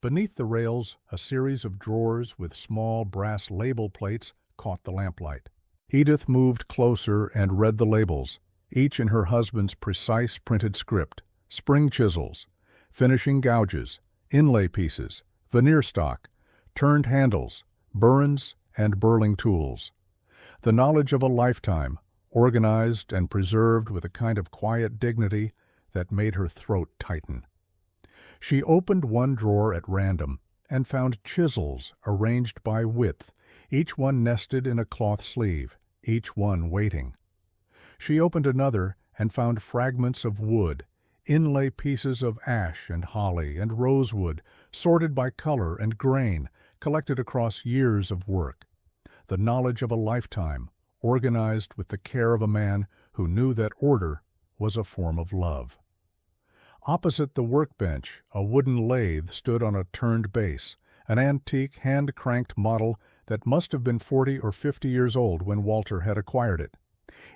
Beneath the rails, a series of drawers with small brass label plates caught the lamplight. Edith moved closer and read the labels, each in her husband's precise printed script: spring chisels, finishing gouges, inlay pieces, veneer stock, turned handles, burins, and burling tools. The knowledge of a lifetime, organized and preserved with a kind of quiet dignity that made her throat tighten. She opened one drawer at random and found chisels arranged by width, each one nested in a cloth sleeve, each one waiting. She opened another and found fragments of wood, inlay pieces of ash and holly and rosewood, sorted by color and grain, collected across years of work. The knowledge of a lifetime, organized with the care of a man who knew that order was a form of love. Opposite the workbench, a wooden lathe stood on a turned base, an antique hand-cranked model that must have been 40 or 50 years old when Walter had acquired it.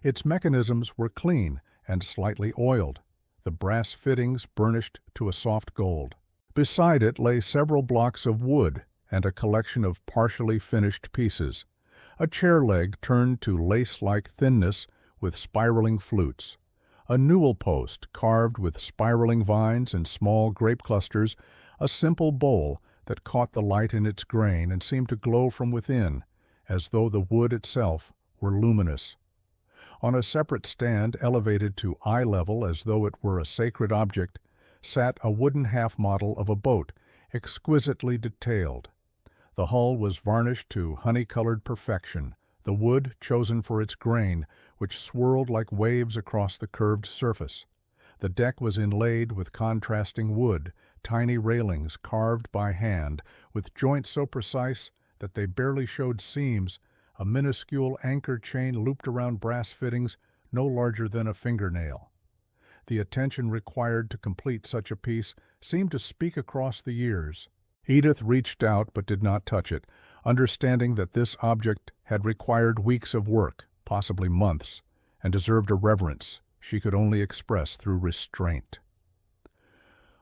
Its mechanisms were clean and slightly oiled, the brass fittings burnished to a soft gold. Beside it lay several blocks of wood and a collection of partially finished pieces. A chair leg turned to lace-like thinness with spiraling flutes. A newel post carved with spiraling vines and small grape clusters, a simple bowl that caught the light in its grain and seemed to glow from within, as though the wood itself were luminous. On a separate stand, elevated to eye level as though it were a sacred object, sat a wooden half-model of a boat, exquisitely detailed. The hull was varnished to honey-colored perfection, the wood chosen for its grain, which swirled like waves across the curved surface. The deck was inlaid with contrasting wood, tiny railings carved by hand, with joints so precise that they barely showed seams, a minuscule anchor chain looped around brass fittings no larger than a fingernail. The attention required to complete such a piece seemed to speak across the years. Edith reached out but did not touch it, understanding that this object had required weeks of work, possibly months, and deserved a reverence she could only express through restraint.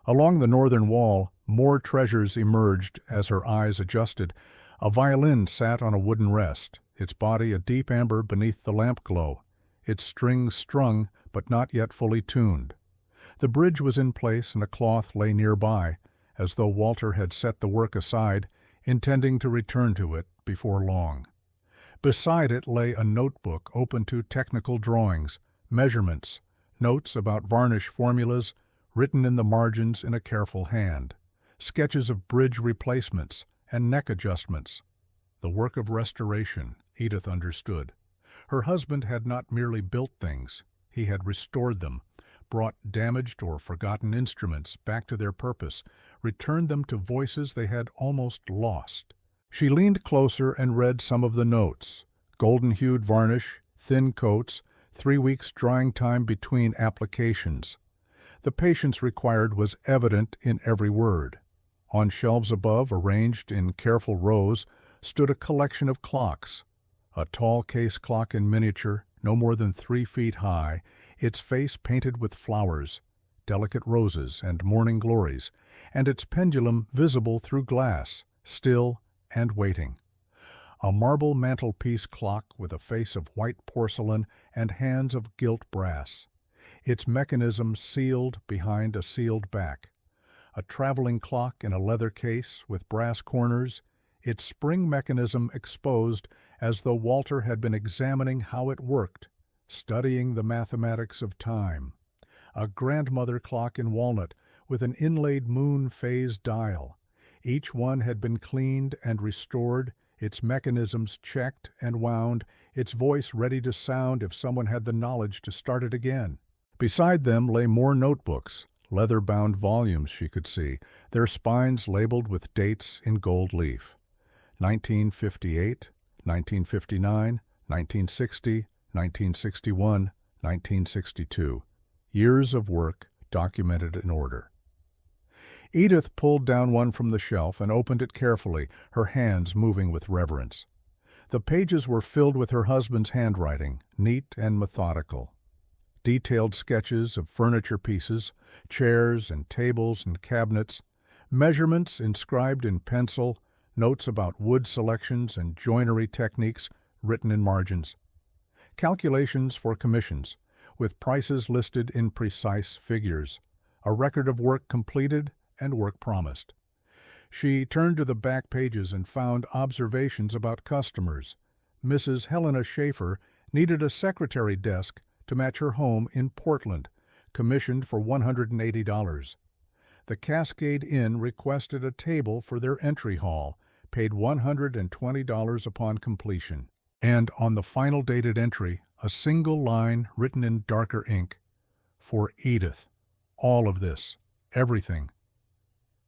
Along the northern wall, more treasures emerged as her eyes adjusted. A violin sat on a wooden rest, its body a deep amber beneath the lamp glow, its strings strung but not yet fully tuned. The bridge was in place and a cloth lay nearby, as though Walter had set the work aside, intending to return to it before long. Beside it lay a notebook open to technical drawings, measurements, notes about varnish formulas written in the margins in a careful hand, sketches of bridge replacements and neck adjustments. The work of restoration, Edith understood. Her husband had not merely built things, he had restored them, brought damaged or forgotten instruments back to their purpose, returned them to voices they had almost lost. She leaned closer and read some of the notes: golden-hued varnish, thin coats, 3 weeks drying time between applications. The patience required was evident in every word. On shelves above, arranged in careful rows, stood a collection of clocks, A tall case clock in miniature, no more than 3 feet high, its face painted with flowers, delicate roses and morning glories, and its pendulum visible through glass, still and waiting. A marble mantelpiece clock with a face of white porcelain and hands of gilt brass, its mechanism sealed behind a sealed back. A traveling clock in a leather case with brass corners, its spring mechanism exposed as though Walter had been examining how it worked, studying the mathematics of time. A grandmother clock in walnut with an inlaid moon phase dial. Each one had been cleaned and restored, its mechanisms checked and wound, its voice ready to sound if someone had the knowledge to start it again. Beside them lay more notebooks, leather-bound volumes she could see, their spines labeled with dates in gold leaf. 1958, 1959, 1960, 1961, 1962. Years of work documented in order. Edith pulled down one from the shelf and opened it carefully, her hands moving with reverence. The pages were filled with her husband's handwriting, neat and methodical. Detailed sketches of furniture pieces, chairs and tables and cabinets, measurements inscribed in pencil, notes about wood selections and joinery techniques written in margins. Calculations for commissions, with prices listed in precise figures. A record of work completed and work promised. She turned to the back pages and found observations about customers. Mrs. Helena Schaefer needed a secretary desk to match her home in Portland, commissioned for $180. The Cascade Inn requested a table for their entry hall, paid $120 upon completion. And on the final dated entry, a single line written in darker ink, "For Edith." All of this, everything.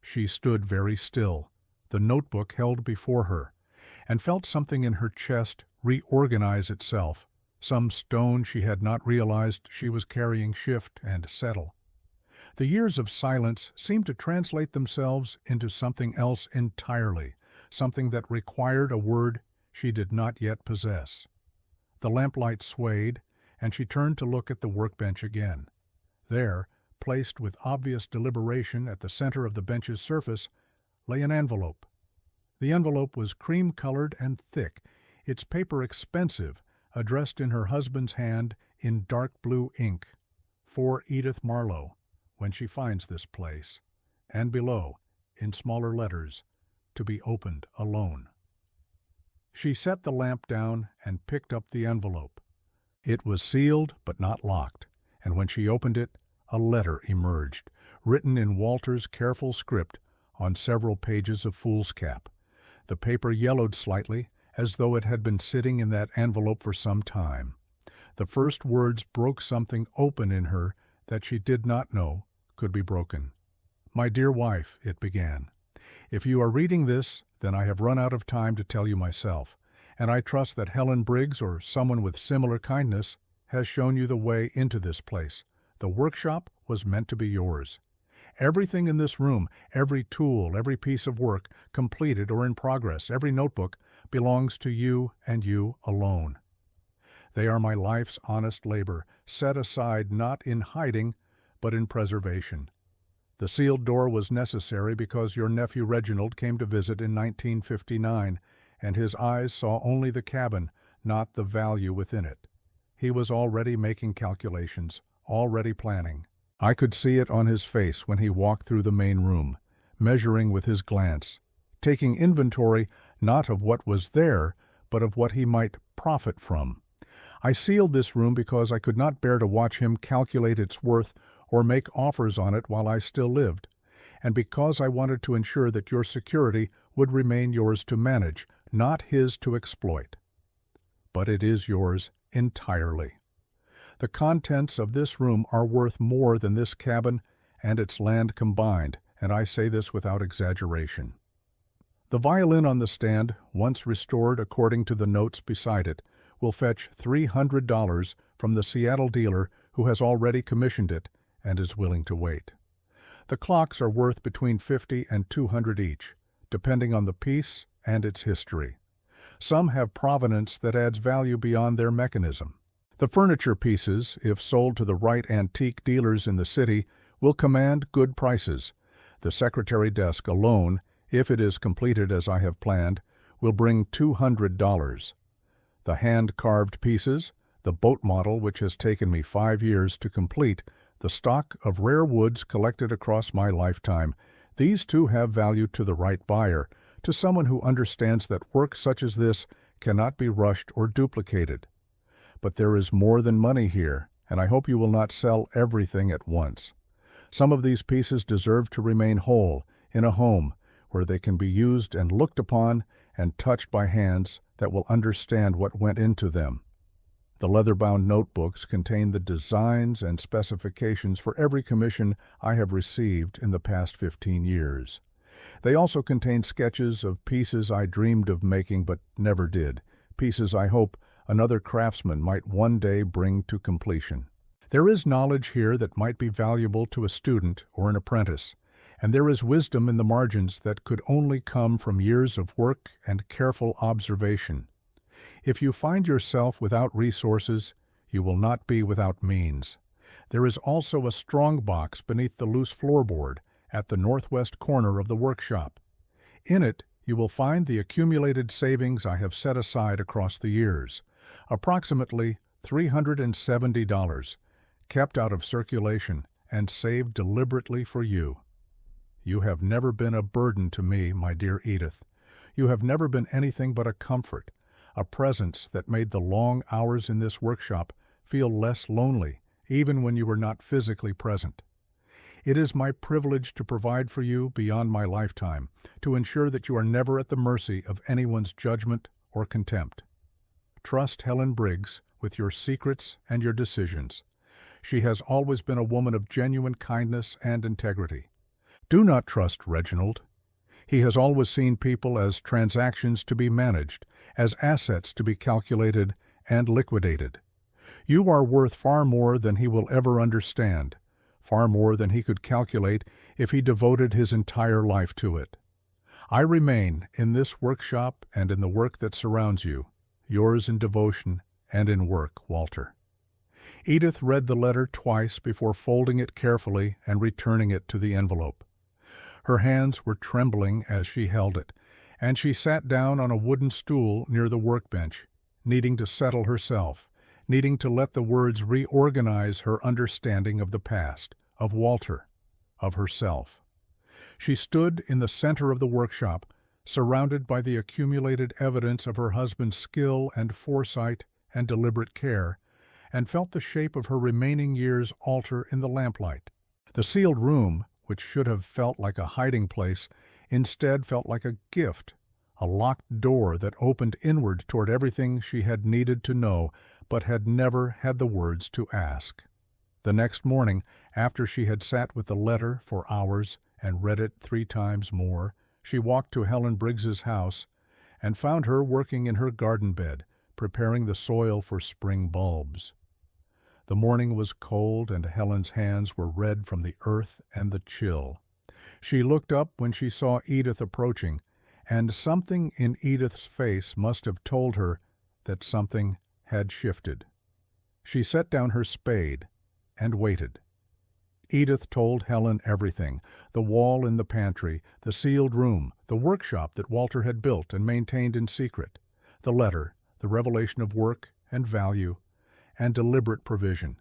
She stood very still, the notebook held before her, and felt something in her chest reorganize itself, some stone she had not realized she was carrying shift and settle. The years of silence seemed to translate themselves into something else entirely, something that required a word she did not yet possess. The lamplight swayed, and she turned to look at the workbench again. There, placed with obvious deliberation at the center of the bench's surface, lay an envelope. The envelope was cream-colored and thick, its paper expensive, addressed in her husband's hand in dark blue ink, "For Edith Marlowe, when she finds this place," and below, in smaller letters, "To be opened alone." She set the lamp down and picked up the envelope. It was sealed but not locked, and when she opened it, a letter emerged, written in Walter's careful script on several pages of foolscap. The paper yellowed slightly, as though it had been sitting in that envelope for some time. The first words broke something open in her that she did not know could be broken. "My dear wife," it began, "if you are reading this, then I have run out of time to tell you myself, and I trust that Helen Briggs or someone with similar kindness has shown you the way into this place. The workshop was meant to be yours. Everything in this room, every tool, every piece of work, completed or in progress, every notebook, belongs to you and you alone. They are my life's honest labor, set aside not in hiding, but in preservation. The sealed door was necessary because your nephew Reginald came to visit in 1959, and his eyes saw only the cabin, not the value within it. He was already making calculations, already planning. I could see it on his face when he walked through the main room, measuring with his glance, taking inventory not of what was there, but of what he might profit from. I sealed this room because I could not bear to watch him calculate its worth or make offers on it while I still lived, and because I wanted to ensure that your security would remain yours to manage, not his to exploit. But it is yours entirely. The contents of this room are worth more than this cabin and its land combined, and I say this without exaggeration. The violin on the stand, once restored according to the notes beside it, will fetch $300 from the Seattle dealer who has already commissioned it and is willing to wait. The clocks are worth between $50 and $200 each, depending on the piece and its history. Some have provenance that adds value beyond their mechanism. The furniture pieces, if sold to the right antique dealers in the city, will command good prices. The secretary desk alone, if it is completed as I have planned, will bring $200. The hand-carved pieces, the boat model which has taken me 5 years to complete, the stock of rare woods collected across my lifetime, these too have value to the right buyer, to someone who understands that work such as this cannot be rushed or duplicated. But there is more than money here, and I hope you will not sell everything at once. Some of these pieces deserve to remain whole, in a home, where they can be used and looked upon and touched by hands that will understand what went into them. The leather-bound notebooks contain the designs and specifications for every commission I have received in the past 15 years. They also contain sketches of pieces I dreamed of making but never did, pieces I hope another craftsman might one day bring to completion. There is knowledge here that might be valuable to a student or an apprentice, and there is wisdom in the margins that could only come from years of work and careful observation. If you find yourself without resources, you will not be without means. There is also a strong box beneath the loose floorboard at the northwest corner of the workshop. In it, you will find the accumulated savings I have set aside across the years, approximately $370, kept out of circulation and saved deliberately for you. You have never been a burden to me, my dear Edith. You have never been anything but a comfort, a presence that made the long hours in this workshop feel less lonely, even when you were not physically present. It is my privilege to provide for you beyond my lifetime, to ensure that you are never at the mercy of anyone's judgment or contempt. Trust Helen Briggs with your secrets and your decisions. She has always been a woman of genuine kindness and integrity. Do not trust Reginald. He has always seen people as transactions to be managed, as assets to be calculated and liquidated. You are worth far more than he will ever understand, far more than he could calculate if he devoted his entire life to it. I remain in this workshop and in the work that surrounds you, yours in devotion and in work, Walter. Edith read the letter twice before folding it carefully and returning it to the envelope. Her hands were trembling as she held it, and she sat down on a wooden stool near the workbench, needing to settle herself, needing to let the words reorganize her understanding of the past, of Walter, of herself. She stood in the center of the workshop, surrounded by the accumulated evidence of her husband's skill and foresight and deliberate care, and felt the shape of her remaining years alter in the lamplight. The sealed room, which should have felt like a hiding place, instead felt like a gift, a locked door that opened inward toward everything she had needed to know, but had never had the words to ask. The next morning, after she had sat with the letter for hours and read it 3 times more, she walked to Helen Briggs's house and found her working in her garden bed, preparing the soil for spring bulbs. The morning was cold, and Helen's hands were red from the earth and the chill. She looked up when she saw Edith approaching, and something in Edith's face must have told her that something had shifted. She set down her spade and waited. Edith told Helen everything: the wall in the pantry, the sealed room, the workshop that Walter had built and maintained in secret, the letter, the revelation of work and value, and deliberate provision.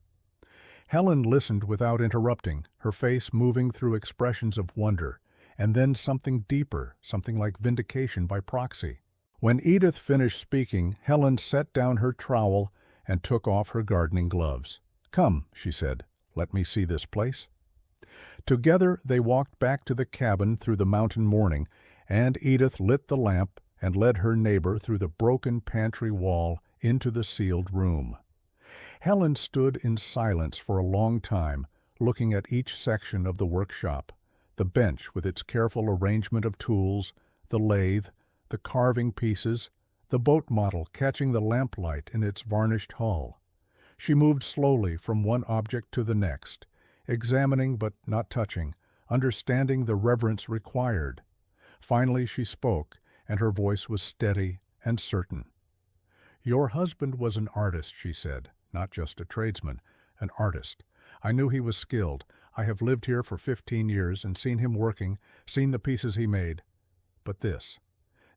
Helen listened without interrupting, her face moving through expressions of wonder, and then something deeper, something like vindication by proxy. When Edith finished speaking, Helen set down her trowel and took off her gardening gloves. "Come," she said, "let me see this place." Together they walked back to the cabin through the mountain morning, and Edith lit the lamp and led her neighbor through the broken pantry wall into the sealed room. Helen stood in silence for a long time, looking at each section of the workshop, the bench with its careful arrangement of tools, the lathe, the carving pieces, the boat model catching the lamplight in its varnished hull. She moved slowly from one object to the next, examining but not touching, understanding the reverence required. Finally she spoke, and her voice was steady and certain. "Your husband was an artist," she said, "not just a tradesman, an artist. I knew he was skilled. I have lived here for 15 years and seen him working, seen the pieces he made. But this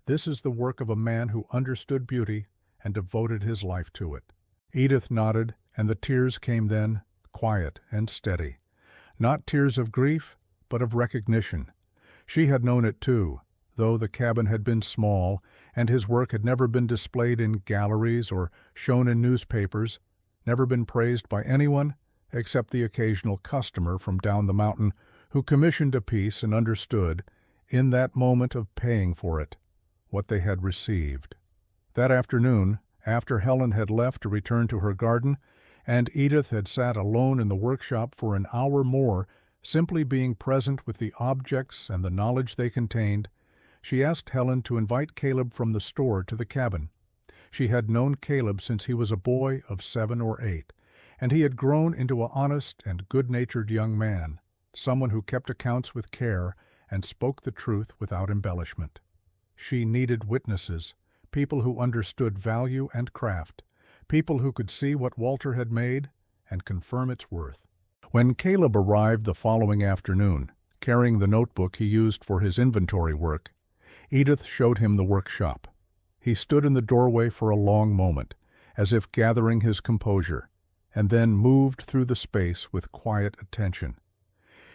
is the work of a man who understood beauty and devoted his life to it." Edith nodded, and the tears came then, quiet and steady. Not tears of grief, but of recognition. She had known it too, though the cabin had been small and his work had never been displayed in galleries or shown in newspapers, never been praised by anyone except the occasional customer from down the mountain who commissioned a piece and understood, in that moment of paying for it, what they had received. That afternoon, after Helen had left to return to her garden, and Edith had sat alone in the workshop for an hour more, simply being present with the objects and the knowledge they contained, she asked Helen to invite Caleb from the store to the cabin. She had known Caleb since he was a boy of 7 or 8, and he had grown into an honest and good-natured young man, someone who kept accounts with care and spoke the truth without embellishment. She needed witnesses, people who understood value and craft, people who could see what Walter had made and confirm its worth. When Caleb arrived the following afternoon, carrying the notebook he used for his inventory work, Edith showed him the workshop. He stood in the doorway for a long moment, as if gathering his composure, and then moved through the space with quiet attention.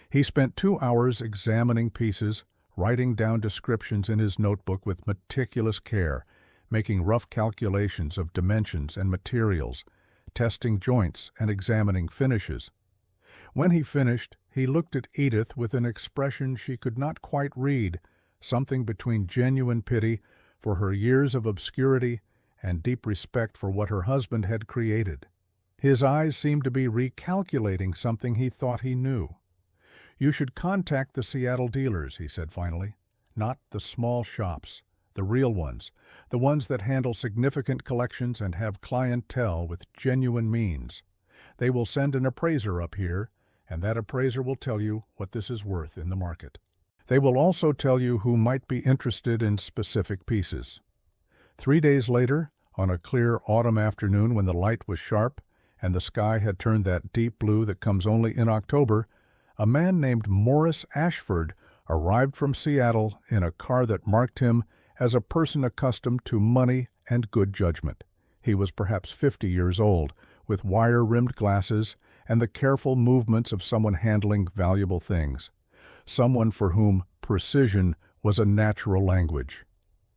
He spent 2 hours examining pieces, writing down descriptions in his notebook with meticulous care, making rough calculations of dimensions and materials, testing joints and examining finishes. When he finished, he looked at Edith with an expression she could not quite read, something between genuine pity for her years of obscurity and deep respect for what her husband had created. His eyes seemed to be recalculating something he thought he knew. "You should contact the Seattle dealers," he said finally, "not the small shops, the real ones, the ones that handle significant collections and have clientele with genuine means. They will send an appraiser up here, and that appraiser will tell you what this is worth in the market. They will also tell you who might be interested in specific pieces." 3 days later, on a clear autumn afternoon when the light was sharp and the sky had turned that deep blue that comes only in October, a man named Morris Ashford arrived from Seattle in a car that marked him as a person accustomed to money and good judgment. He was perhaps 50 years old, with wire-rimmed glasses and the careful movements of someone handling valuable things, someone for whom precision was a natural language.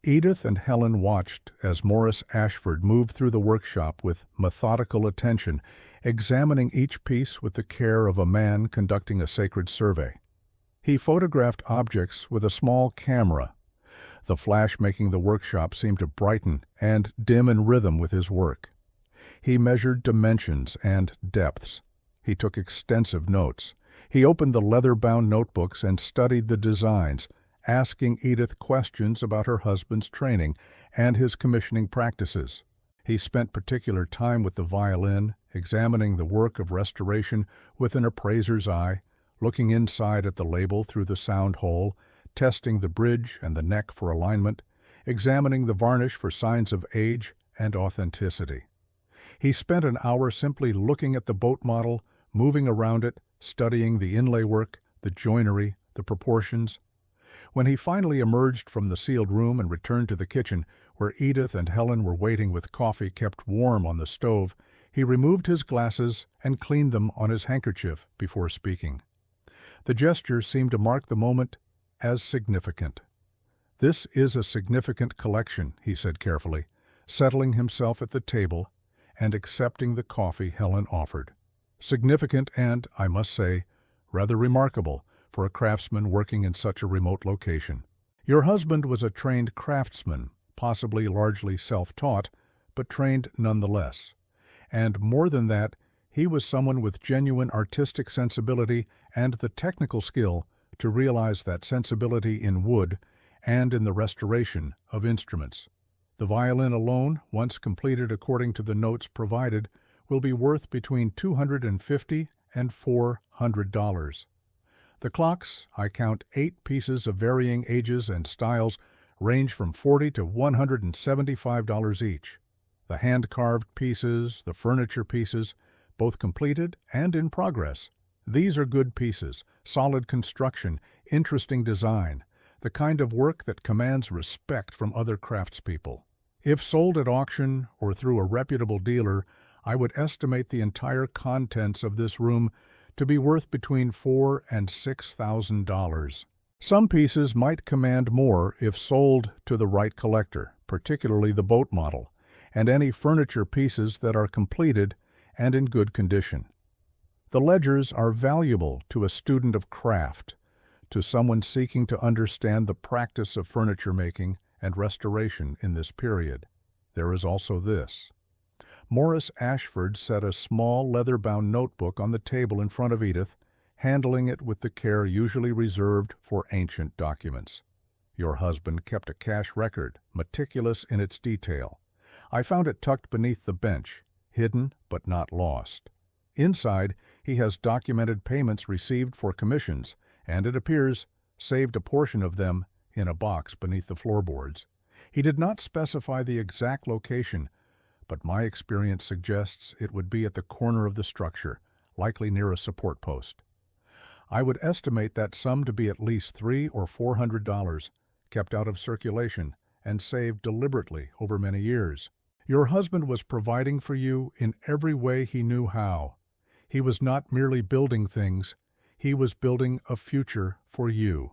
Edith and Helen watched as Morris Ashford moved through the workshop with methodical attention, examining each piece with the care of a man conducting a sacred survey. He photographed objects with a small camera, the flash making the workshop seem to brighten and dim in rhythm with his work. He measured dimensions and depths. He took extensive notes. He opened the leather-bound notebooks and studied the designs, asking Edith questions about her husband's training and his commissioning practices. He spent particular time with the violin, examining the work of restoration with an appraiser's eye, looking inside at the label through the sound hole, testing the bridge and the neck for alignment, examining the varnish for signs of age and authenticity. He spent an hour simply looking at the boat model, moving around it, studying the inlay work, the joinery, the proportions. When he finally emerged from the sealed room and returned to the kitchen, where Edith and Helen were waiting with coffee kept warm on the stove, he removed his glasses and cleaned them on his handkerchief before speaking. The gesture seemed to mark the moment as significant. "This is a significant collection," he said carefully, settling himself at the table and accepting the coffee Helen offered. Significant and, I must say, rather remarkable for a craftsman working in such a remote location. "Your husband was a trained craftsman, possibly largely self-taught, but trained nonetheless. And more than that, he was someone with genuine artistic sensibility and the technical skill to realize that sensibility in wood and in the restoration of instruments. The violin alone, once completed according to the notes provided, will be worth between $250 and $400. The clocks, I count 8 pieces of varying ages and styles, range from $40 to $175 each. The hand-carved pieces, the furniture pieces, both completed and in progress. These are good pieces, solid construction, interesting design, the kind of work that commands respect from other craftspeople. If sold at auction or through a reputable dealer, I would estimate the entire contents of this room to be worth between $4,000 and $6,000. Some pieces might command more if sold to the right collector, particularly the boat model, and any furniture pieces that are completed and in good condition. The ledgers are valuable to a student of craft, to someone seeking to understand the practice of furniture making and restoration in this period. There is also this. Morris Ashford set a small leather-bound notebook on the table in front of Edith, handling it with the care usually reserved for ancient documents. Your husband kept a cash record, meticulous in its detail. I found it tucked beneath the bench, hidden but not lost. Inside, he has documented payments received for commissions, and it appears saved a portion of them in a box beneath the floorboards. He did not specify the exact location, but my experience suggests it would be at the corner of the structure, likely near a support post. I would estimate that sum to be at least $300 or $400, kept out of circulation and saved deliberately over many years. Your husband was providing for you in every way he knew how. He was not merely building things, he was building a future for you.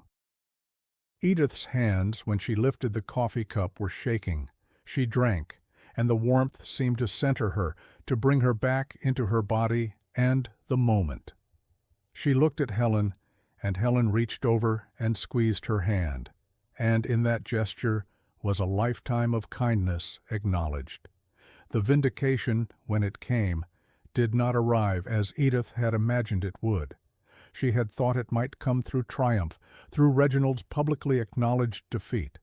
Edith's hands, when she lifted the coffee cup, were shaking. She drank, and the warmth seemed to center her, to bring her back into her body and the moment. She looked at Helen, and Helen reached over and squeezed her hand, and in that gesture was a lifetime of kindness acknowledged. The vindication, when it came, did not arrive as Edith had imagined it would. She had thought it might come through triumph, through Reginald's publicly acknowledged defeat.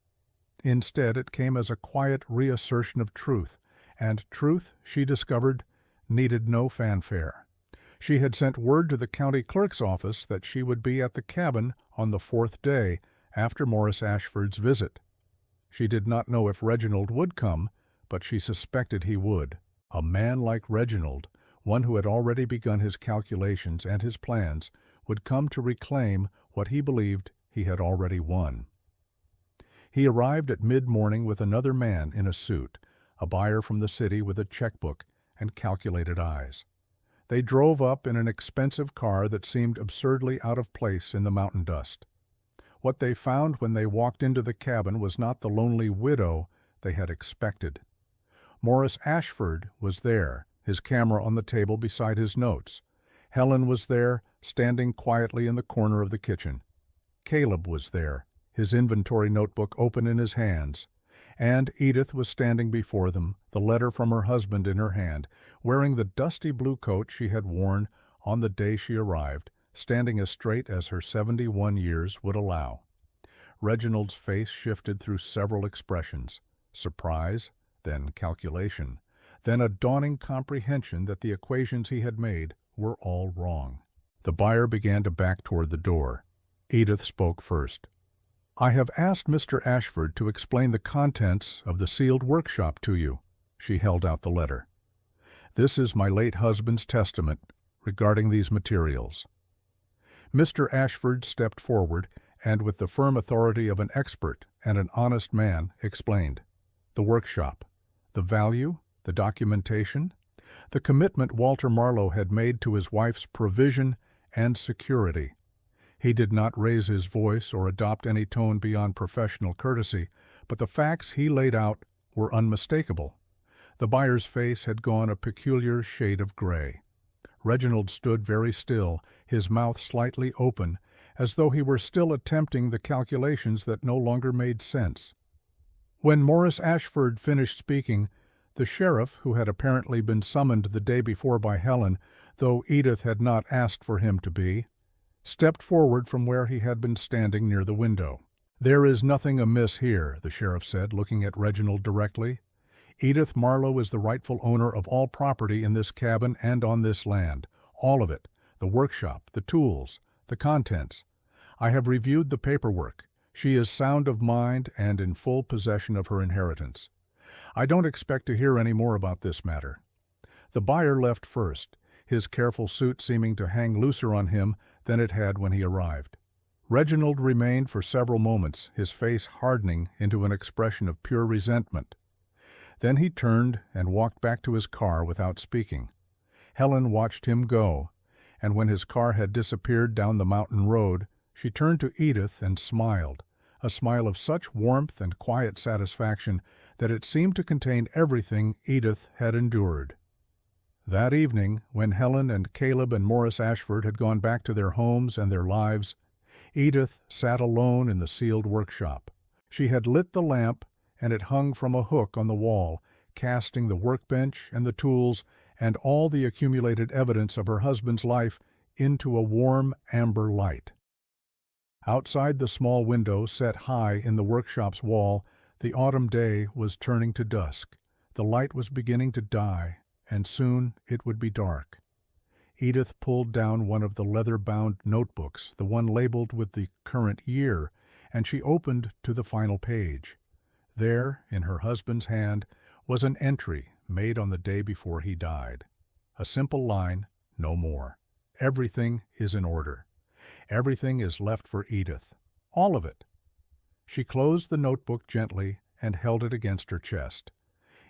Instead, it came as a quiet reassertion of truth, and truth, she discovered, needed no fanfare. She had sent word to the county clerk's office that she would be at the cabin on the 4th day after Morris Ashford's visit. She did not know if Reginald would come, but she suspected he would. A man like Reginald, one who had already begun his calculations and his plans, would come to reclaim what he believed he had already won. He arrived at mid-morning with another man in a suit, a buyer from the city with a checkbook and calculated eyes. They drove up in an expensive car that seemed absurdly out of place in the mountain dust. What they found when they walked into the cabin was not the lonely widow they had expected. Morris Ashford was there, his camera on the table beside his notes. Helen was there, standing quietly in the corner of the kitchen. Caleb was there, his inventory notebook open in his hands. And Edith was standing before them, the letter from her husband in her hand, wearing the dusty blue coat she had worn on the day she arrived, standing as straight as her 71 years would allow. Reginald's face shifted through several expressions: surprise, then calculation, then a dawning comprehension that the equations he had made were all wrong. The buyer began to back toward the door. Edith spoke first. "I have asked Mr. Ashford to explain the contents of the sealed workshop to you." She held out the letter. "This is my late husband's testament regarding these materials." Mr. Ashford stepped forward and, with the firm authority of an expert and an honest man, explained. The workshop, the value, the documentation, the commitment Walter Marlowe had made to his wife's provision and security. He did not raise his voice or adopt any tone beyond professional courtesy, but the facts he laid out were unmistakable. The buyer's face had gone a peculiar shade of gray. Reginald stood very still, his mouth slightly open, as though he were still attempting the calculations that no longer made sense. When Morris Ashford finished speaking, the sheriff, who had apparently been summoned the day before by Helen, though Edith had not asked for him to be, stepped forward from where he had been standing near the window. "There is nothing amiss here," the sheriff said, looking at Reginald directly. "Edith Marlowe is the rightful owner of all property in this cabin and on this land, all of it, the workshop, the tools, the contents. I have reviewed the paperwork. She is sound of mind and in full possession of her inheritance. I don't expect to hear any more about this matter." The buyer left first, his careful suit seeming to hang looser on him than it had when he arrived. Reginald remained for several moments, his face hardening into an expression of pure resentment. Then he turned and walked back to his car without speaking. Helen watched him go, and when his car had disappeared down the mountain road, she turned to Edith and smiled, a smile of such warmth and quiet satisfaction that it seemed to contain everything Edith had endured. That evening, when Helen and Caleb and Morris Ashford had gone back to their homes and their lives, Edith sat alone in the sealed workshop. She had lit the lamp, and it hung from a hook on the wall, casting the workbench and the tools and all the accumulated evidence of her husband's life into a warm amber light. Outside the small window set high in the workshop's wall, the autumn day was turning to dusk. The light was beginning to die, and soon it would be dark. Edith pulled down one of the leather-bound notebooks, the one labeled with the current year, and she opened to the final page. There, in her husband's hand, was an entry made on the day before he died. A simple line, no more. Everything is in order. Everything is left for Edith. All of it. She closed the notebook gently and held it against her chest.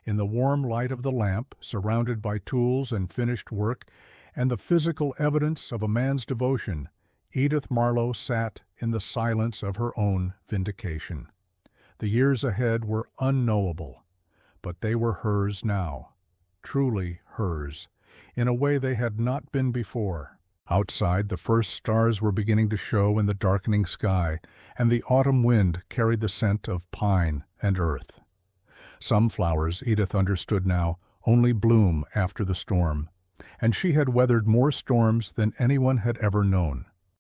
In the warm light of the lamp, surrounded by tools and finished work, and the physical evidence of a man's devotion, Edith Marlowe sat in the silence of her own vindication. The years ahead were unknowable, but they were hers now, truly hers, in a way they had not been before. Outside, the first stars were beginning to show in the darkening sky, and the autumn wind carried the scent of pine and earth. Some flowers, Edith understood now, only bloom after the storm, and she had weathered more storms than anyone had ever known.